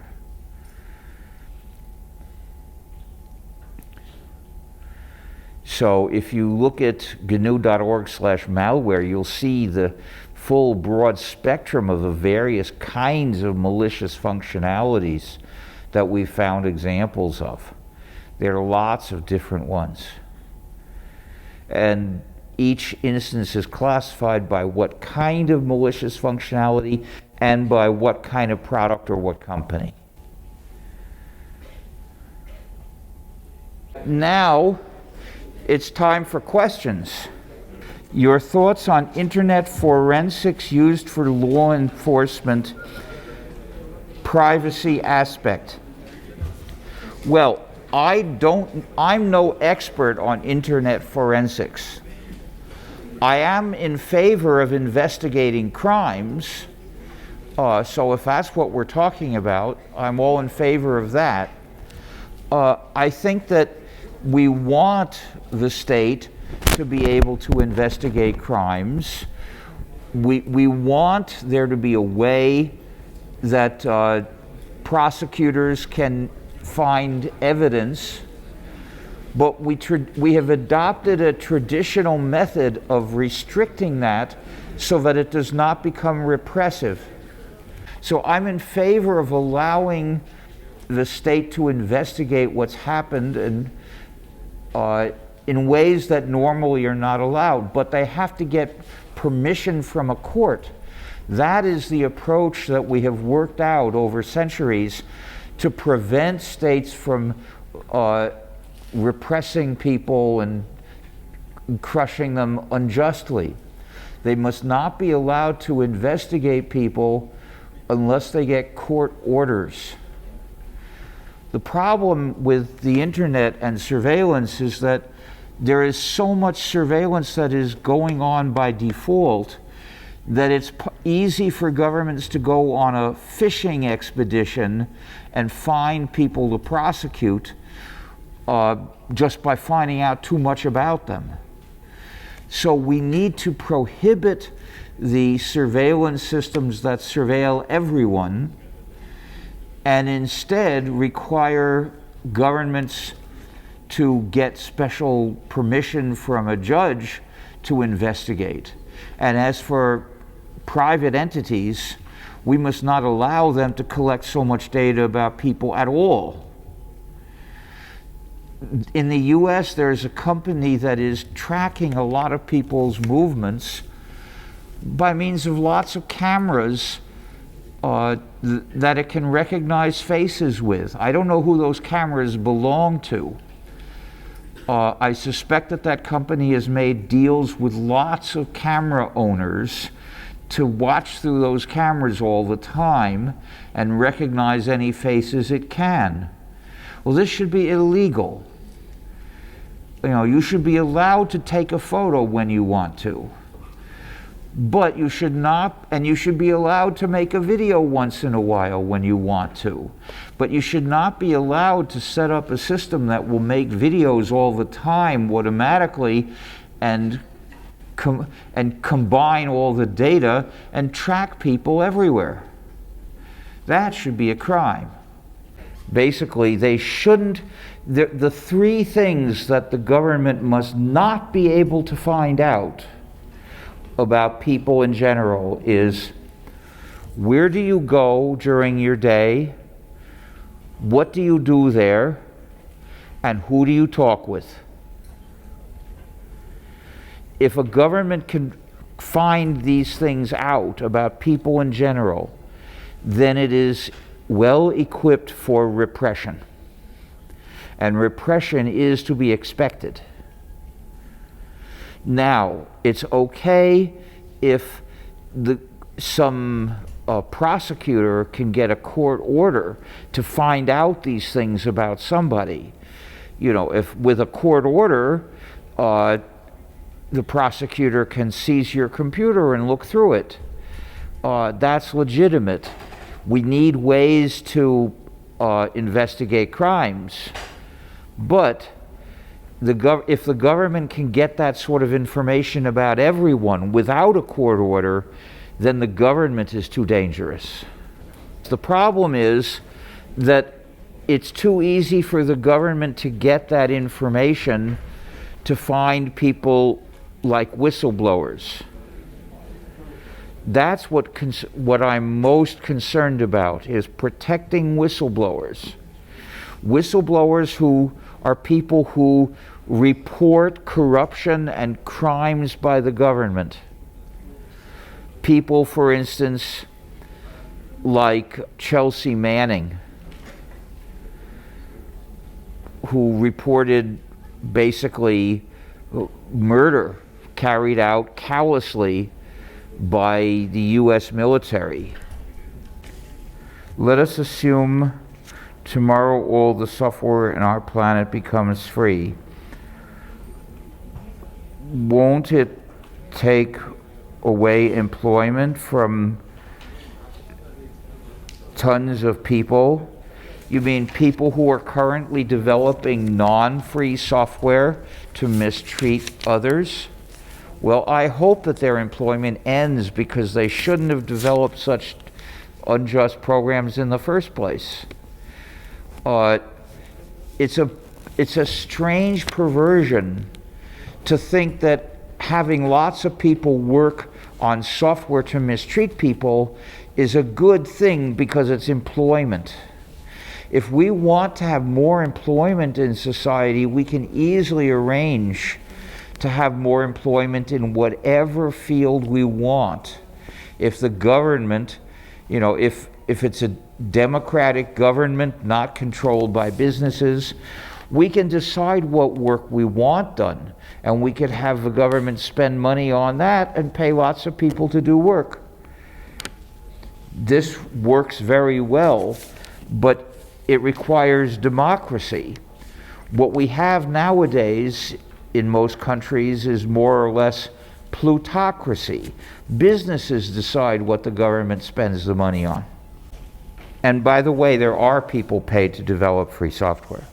So if you look at GNU.org/malware, you'll see the full broad spectrum of the various kinds of malicious functionalities that we've found examples of. There are lots of different ones. And each instance is classified by what kind of malicious functionality and by what kind of product or what company. Now, it's time for questions. Your thoughts on internet forensics used for law enforcement privacy aspect. Well, I'm no expert on internet forensics. I am in favor of investigating crimes, so if that's what we're talking about, I'm all in favor of that. I think that we want the state to be able to investigate crimes. We want there to be a way that prosecutors can find evidence, but we have adopted a traditional method of restricting that so that it does not become repressive. So I'm in favor of allowing the state to investigate what's happened, and in ways that normally are not allowed, but they have to get permission from a court. That is the approach that we have worked out over centuries to prevent states from repressing people and crushing them unjustly. They must not be allowed to investigate people unless they get court orders. The problem with the internet and surveillance is that there is so much surveillance that is going on by default that it's easy for governments to go on a fishing expedition and find people to prosecute just by finding out too much about them. So we need to prohibit the surveillance systems that surveil everyone and instead require governments to get special permission from a judge to investigate. And as for private entities, we must not allow them to collect so much data about people at all. In the US, there's a company that is tracking a lot of people's movements by means of lots of cameras that it can recognize faces with. I don't know who those cameras belong to. I suspect that that company has made deals with lots of camera owners to watch through those cameras all the time and recognize any faces it can. Well, this should be illegal. You know, you should be allowed to take a photo when you want to. But you should not, and you should be allowed to make a video once in a while when you want to. But you should not be allowed to set up a system that will make videos all the time automatically and combine all the data and track people everywhere. That should be a crime. Basically, they shouldn't, the three things that the government must not be able to find out about people in general is: where do you go during your day, what do you do there, and who do you talk with? If a government can find these things out about people in general, then it is well equipped for repression. And repression is to be expected. Now, it's okay if some prosecutor can get a court order to find out these things about somebody. You know, if with a court order, the prosecutor can seize your computer and look through it. That's legitimate. We need ways to investigate crimes. But if the government can get that sort of information about everyone without a court order, then the government is too dangerous. The problem is that it's too easy for the government to get that information to find people like whistleblowers. That's what I'm most concerned about, is protecting whistleblowers. Whistleblowers who are people who report corruption and crimes by the government. People, for instance, like Chelsea Manning, who reported basically murder carried out callously by the US military. Let us assume tomorrow all the software in our planet becomes free. Won't it take away employment from tons of people? You mean people who are currently developing non-free software to mistreat others? Well, I hope that their employment ends, because they shouldn't have developed such unjust programs in the first place. It's a strange perversion to think that having lots of people work on software to mistreat people is a good thing because it's employment. If we want to have more employment in society, we can easily arrange to have more employment in whatever field we want. If the government, if it's a democratic government not controlled by businesses, we can decide what work we want done, and we could have the government spend money on that and pay lots of people to do work. This works very well, but it requires democracy. What we have nowadays in most countries is more or less plutocracy. Businesses decide what the government spends the money on. And by the way, there are people paid to develop free software.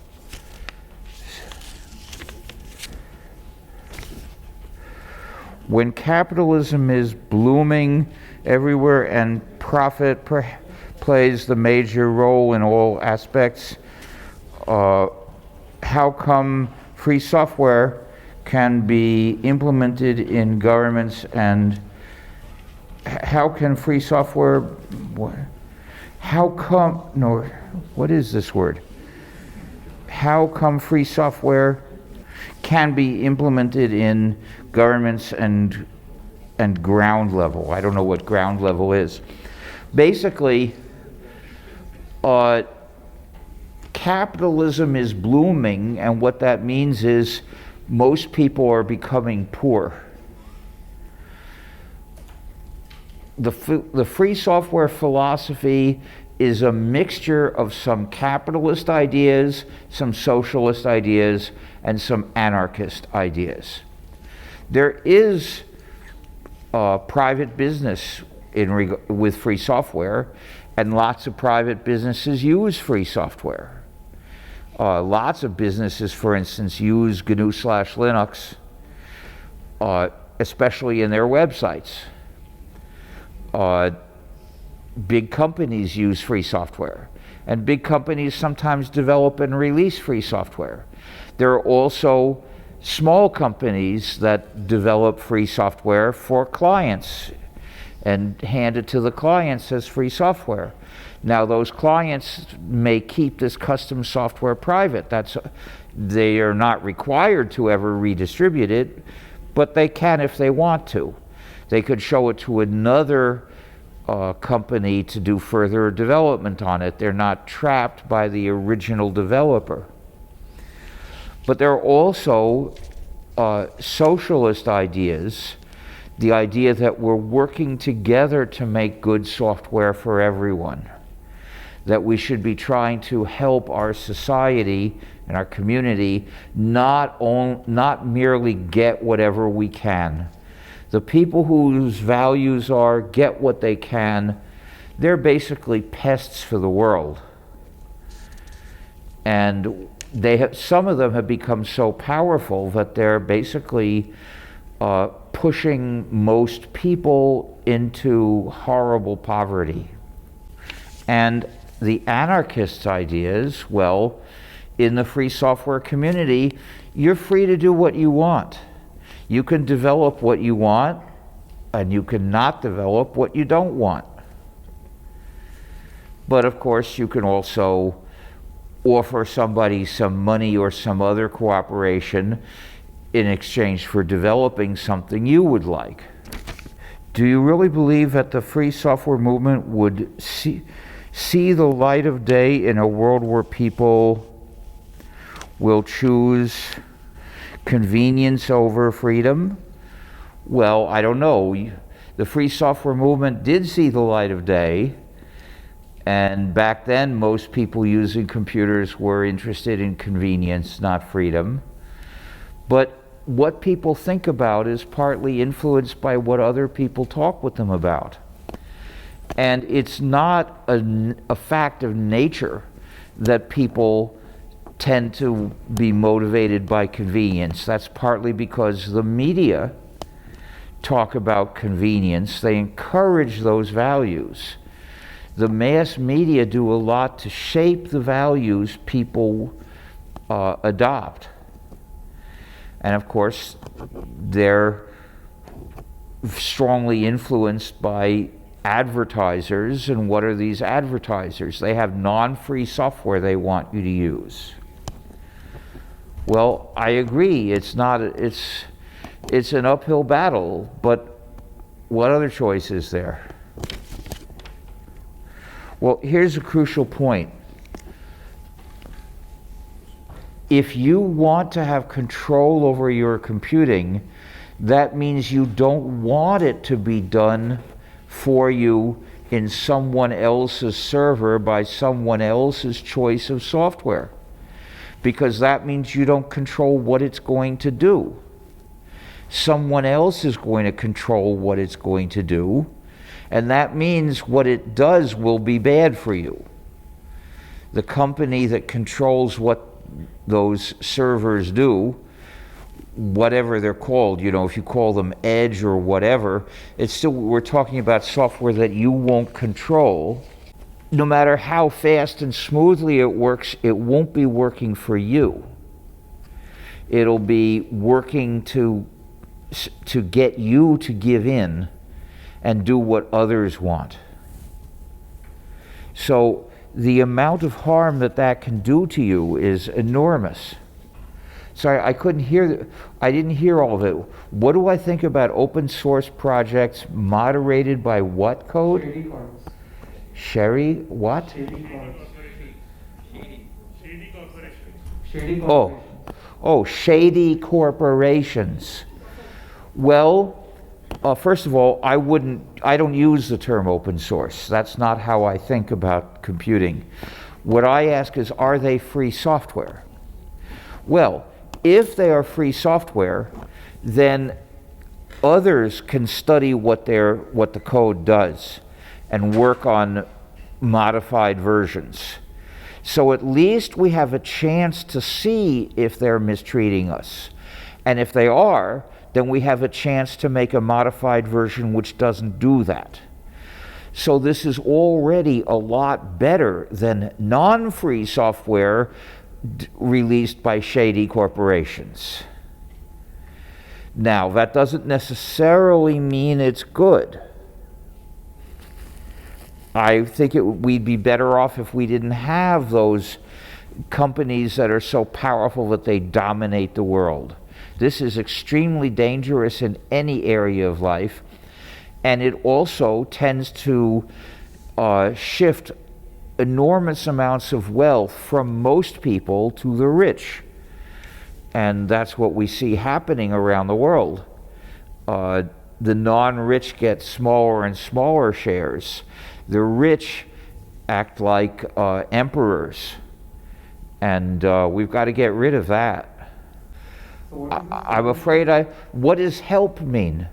When capitalism is blooming everywhere and profit plays the major role in all aspects, how come free software can be implemented in governments, and how can free software, how come free software can be implemented in governments and ground level? I don't know what ground level is. Basically, capitalism is blooming, and what that means is most people are becoming poor. The free software philosophy is a mixture of some capitalist ideas, some socialist ideas, and some anarchist ideas. There is private business with free software, and lots of private businesses use free software. Lots of businesses, for instance, use GNU/Linux, especially in their websites. Big companies use free software, and big companies sometimes develop and release free software. There are also small companies that develop free software for clients and hand it to the clients as free software. Now, those clients may keep this custom software private. They are not required to ever redistribute it, but they can if they want to. They could show it to another company to do further development on it. They're not trapped by the original developer. But there are also socialist ideas, the idea that we're working together to make good software for everyone, that we should be trying to help our society and our community not merely get whatever we can. The people whose values are get what they can, they're basically pests for the world. And some of them have become so powerful that they're basically pushing most people into horrible poverty. And the anarchists' ideas, well, in the free software community, you're free to do what you want. You can develop what you want, and you can not develop what you don't want. But of course, you can also offer somebody some money or some other cooperation in exchange for developing something you would like. Do you really believe that the free software movement would see the light of day in a world where people will choose convenience over freedom? Well, I don't know. The free software movement did see the light of day, and back then most people using computers were interested in convenience, not freedom. But what people think about is partly influenced by what other people talk with them about. And it's not a fact of nature that people tend to be motivated by convenience. That's partly because the media talk about convenience. They encourage those values. The mass media do a lot to shape the values people adopt. And of course, they're strongly influenced by advertisers, and what are these advertisers? They have non-free software they want you to use. Well, I agree, it's an uphill battle, but what other choice is there? Well, here's a crucial point. If you want to have control over your computing, that means you don't want it to be done for you in someone else's server by someone else's choice of software, because that means you don't control what it's going to do. Someone else is going to control what it's going to do, and that means what it does will be bad for you. The company that controls what those servers do, whatever they're called, you know, if you call them Edge or whatever, it's still, we're talking about software that you won't control. No matter how fast and smoothly it works, it won't be working for you. It'll be working to get you to give in and do what others want. So the amount of harm that can do to you is enormous. Sorry, I didn't hear all of it. What do I think about open source projects moderated by what code? Shady corps. Sherry, what? Shady corps. Shady corporations. Shady corporations. Oh, shady corporations. Well, first of all, I don't use the term open source. That's not how I think about computing. What I ask is, are they free software? Well, if they are free software, then others can study what the code does and work on modified versions. So at least we have a chance to see if they're mistreating us. And if they are, then we have a chance to make a modified version which doesn't do that. So this is already a lot better than non-free software released by shady corporations. Now, that doesn't necessarily mean it's good. I think we'd be better off if we didn't have those companies that are so powerful that they dominate the world. This is extremely dangerous in any area of life, and it also tends to shift enormous amounts of wealth from most people to the rich. And that's what we see happening around the world. The non-rich get smaller and smaller shares. The rich act like emperors. And we've got to get rid of that. So I'm afraid what does help mean?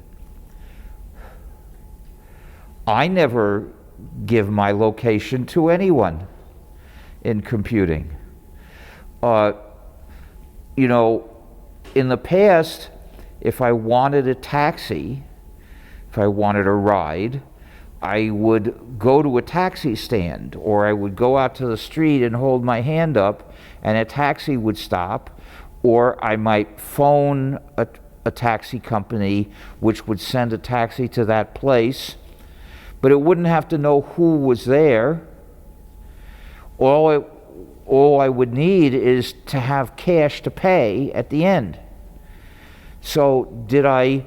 I never give my location to anyone in computing. You know, in the past, if I wanted a taxi, if I wanted a ride, I would go to a taxi stand, or I would go out to the street and hold my hand up and a taxi would stop, or I might phone a taxi company which would send a taxi to that place, but it wouldn't have to know who was there. All I would need is to have cash to pay at the end. So did I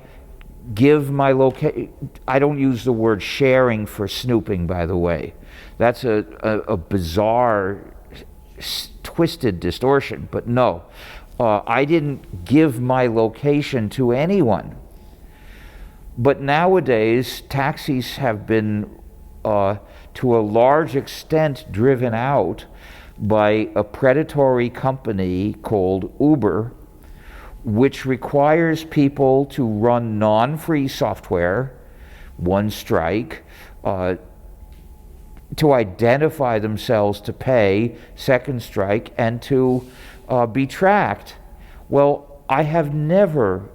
give my location? I don't use the word sharing for snooping, by the way. That's a bizarre, twisted distortion, but no. I didn't give my location to anyone. But nowadays, taxis have been, to a large extent, driven out by a predatory company called Uber, which requires people to run non-free software, one strike, to identify themselves to pay, second strike, and to be tracked. Well, I have never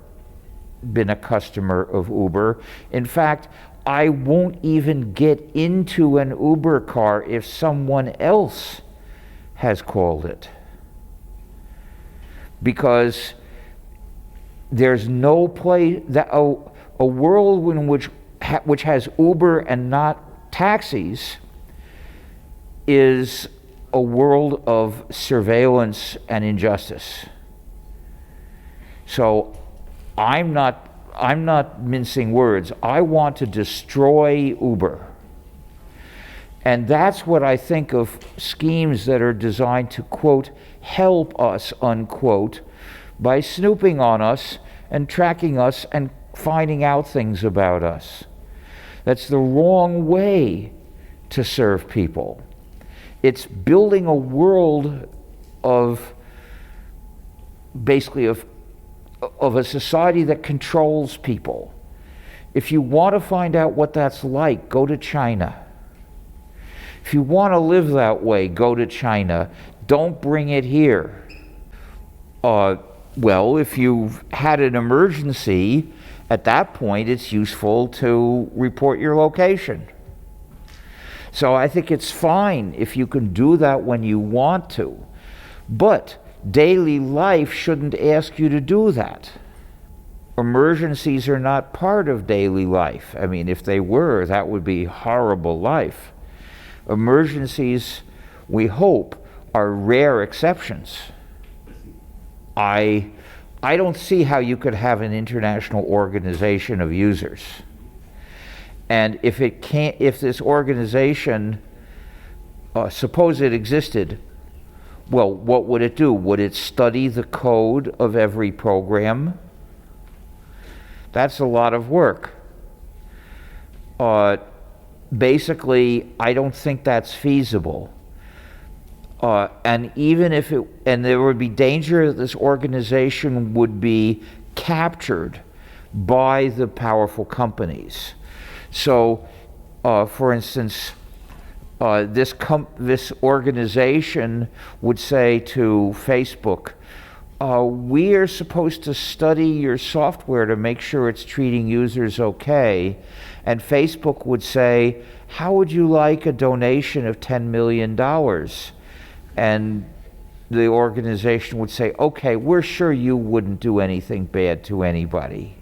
been a customer of Uber. In fact, I won't even get into an Uber car if someone else has called it, because there's no place that a world in which which has Uber and not taxis, is a world of surveillance and injustice. So I'm not mincing words. I want to destroy Uber. And that's what I think of schemes that are designed to, quote, help us, unquote, by snooping on us and tracking us and finding out things about us. That's the wrong way to serve people. It's building a world of, basically, of a society that controls people. If you want to find out what that's like, go to China. If you want to live that way, go to China. Don't bring it here. Well, if you've had an emergency, at that point it's useful to report your location. So I think it's fine if you can do that when you want to. But daily life shouldn't ask you to do that. Emergencies are not part of daily life. I mean, if they were, that would be horrible life. Emergencies, we hope, are rare exceptions. I don't see how you could have an international organization of users. And if this organization, suppose it existed, well, what would it do? Would it study the code of every program? That's a lot of work. Basically, I don't think that's feasible. And even if there would be danger that this organization would be captured by the powerful companies. So, for instance, this organization would say to Facebook, we are supposed to study your software to make sure it's treating users okay. And Facebook would say, how would you like a donation of $10 million? And the organization would say, okay, we're sure you wouldn't do anything bad to anybody.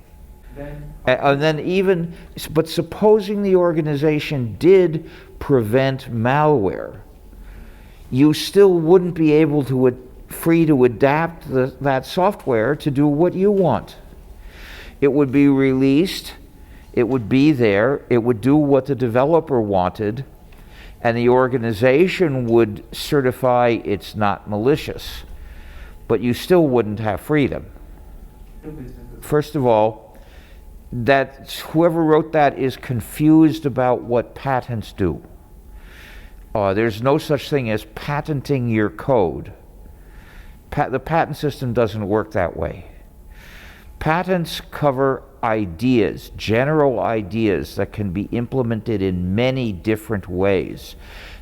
But supposing the organization did prevent malware, you still wouldn't be able to free to adapt that software to do what you want. It would be released, it would be there, it would do what the developer wanted, and the organization would certify it's not malicious. But you still wouldn't have freedom. First of all, that whoever wrote that is confused about what patents do. There's no such thing as patenting your code. The patent system doesn't work that way. Patents cover ideas, general ideas that can be implemented in many different ways.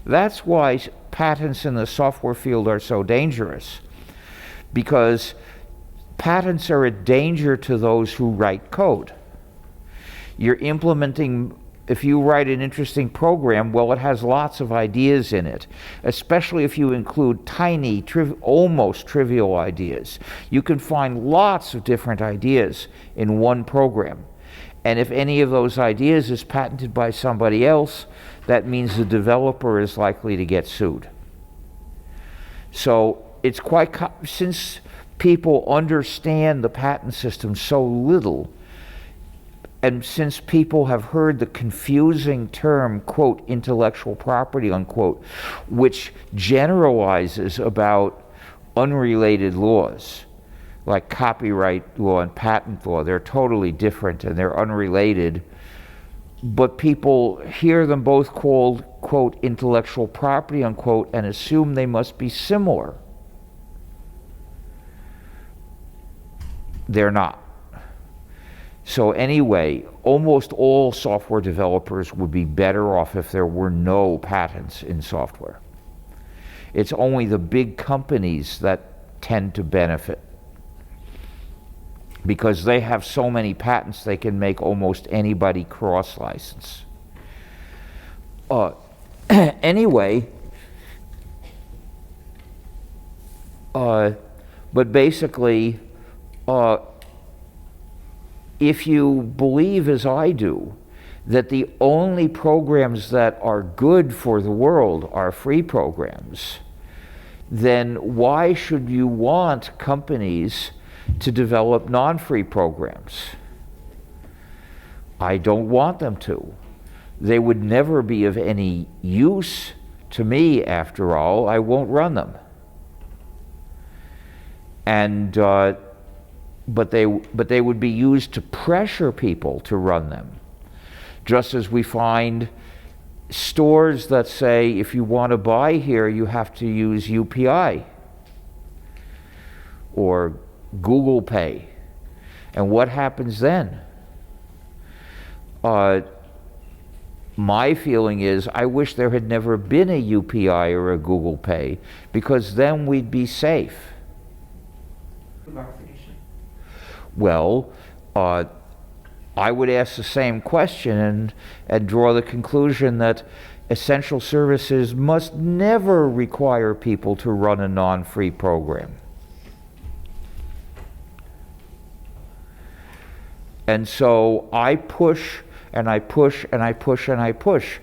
That's why patents in the software field are so dangerous, because patents are a danger to those who write code. You're implementing, if you write an interesting program, well, it has lots of ideas in it, especially if you include tiny, almost trivial ideas. You can find lots of different ideas in one program. And if any of those ideas is patented by somebody else, that means the developer is likely to get sued. So it's since people understand the patent system so little, and since people have heard the confusing term, quote, intellectual property, unquote, which generalizes about unrelated laws, like copyright law and patent law, they're totally different and they're unrelated, but people hear them both called, quote, intellectual property, unquote, and assume they must be similar. They're not. So anyway, almost all software developers would be better off if there were no patents in software. It's only the big companies that tend to benefit, because they have so many patents they can make almost anybody cross-license. Anyway, but basically, if you believe, as I do, that the only programs that are good for the world are free programs, then why should you want companies to develop non-free programs? I don't want them to. They would never be of any use to me, after all. I won't run them. And but they would be used to pressure people to run them. Just as we find stores that say, if you want to buy here, you have to use UPI or Google Pay. And what happens then? My feeling is, I wish there had never been a UPI or a Google Pay, because then we'd be safe. Well, I would ask the same question and draw the conclusion that essential services must never require people to run a non-free program. And so I push and I push and I push and I push.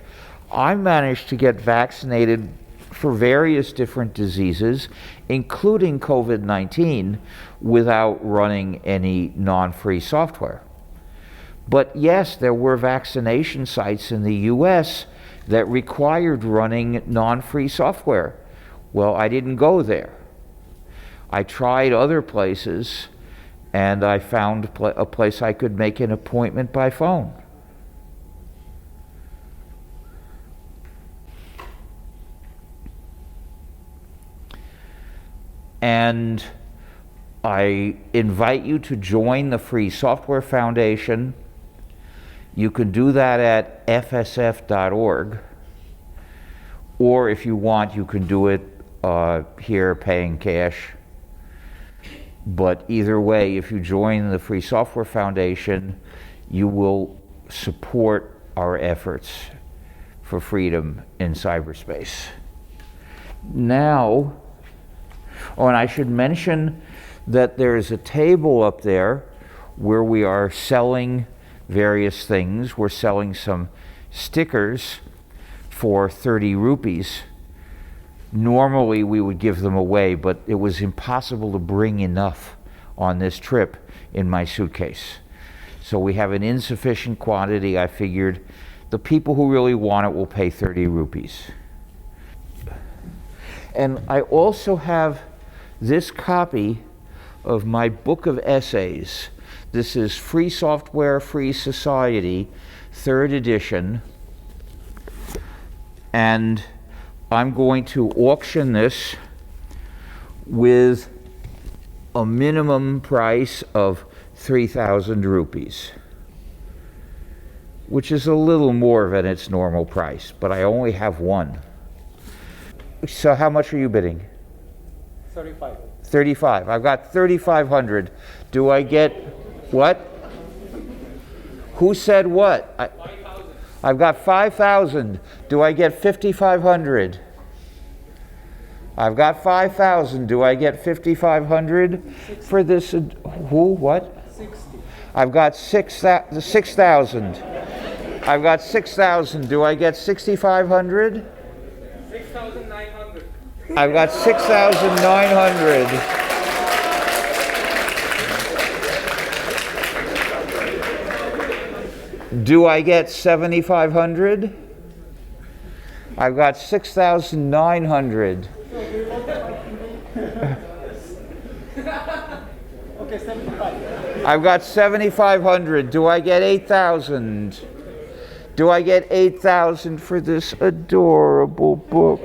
I managed to get vaccinated for various different diseases, including COVID-19, without running any non-free software. But yes, there were vaccination sites in the US that required running non-free software. Well, I didn't go there. I tried other places, and I found a place I could make an appointment by phone. And I invite you to join the Free Software Foundation. You can do that at fsf.org, or if you want, you can do it here paying cash. But either way, if you join the Free Software Foundation, you will support our efforts for freedom in cyberspace. Now, and I should mention that there is a table up there where we are selling various things. We're selling some stickers for 30 rupees. Normally we would give them away, but it was impossible to bring enough on this trip in my suitcase. So we have an insufficient quantity. I figured the people who really want it will pay 30 rupees. And I also have this copy of my book of essays. This is Free Software, Free Society, 3rd edition. And I'm going to auction this with a minimum price of 3,000 rupees, which is a little more than its normal price, but I only have one. So how much are you bidding? 35. 35. I've got 3,500. Do I get what? Who said what? 5,000. I've got 5,000. Do I get 5,500? I've got 5,000. Do I get 5,500 for this? Who? What? 60. I've got 6,000. I've got 6,000. Do I get 6,500? 6,900. I've got 6,900. Do I get 7,500? I've got 6,900. Okay, 75. I've got 7,500. Do I get 8,000? Do I get 8,000 for this adorable book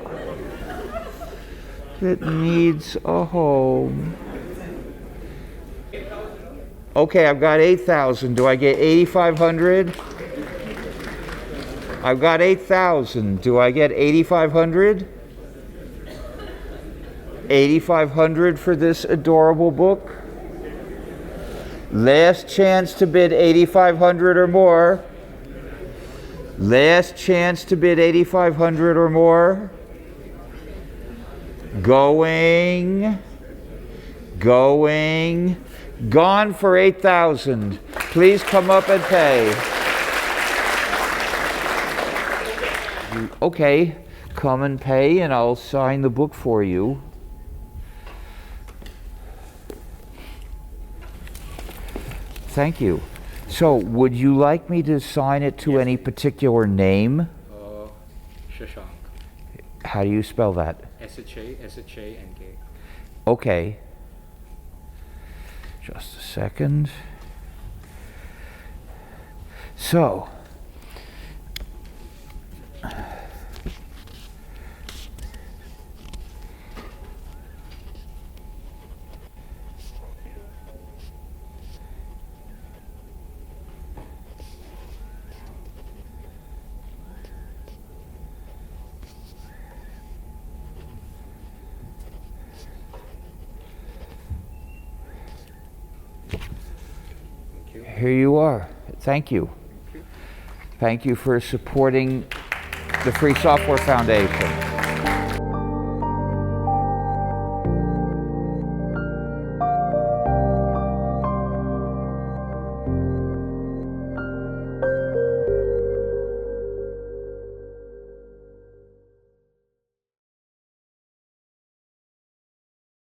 that needs a home? Okay, I've got 8,000. Do I get 8,500? I've got 8,000. Do I get 8,500? 8,500 for this adorable book? Last chance to bid 8,500 or more. Last chance to bid 8,500 or more. Going. Gone for 8,000. Please come up and pay. Okay, come and pay and I'll sign the book for you. Thank you. So, would you like me to sign it to any particular name? Shashank. How do you spell that? S-H-A-N-K. Okay. Just a second. So, here you are. Thank you. Thank you for supporting the Free Software Foundation.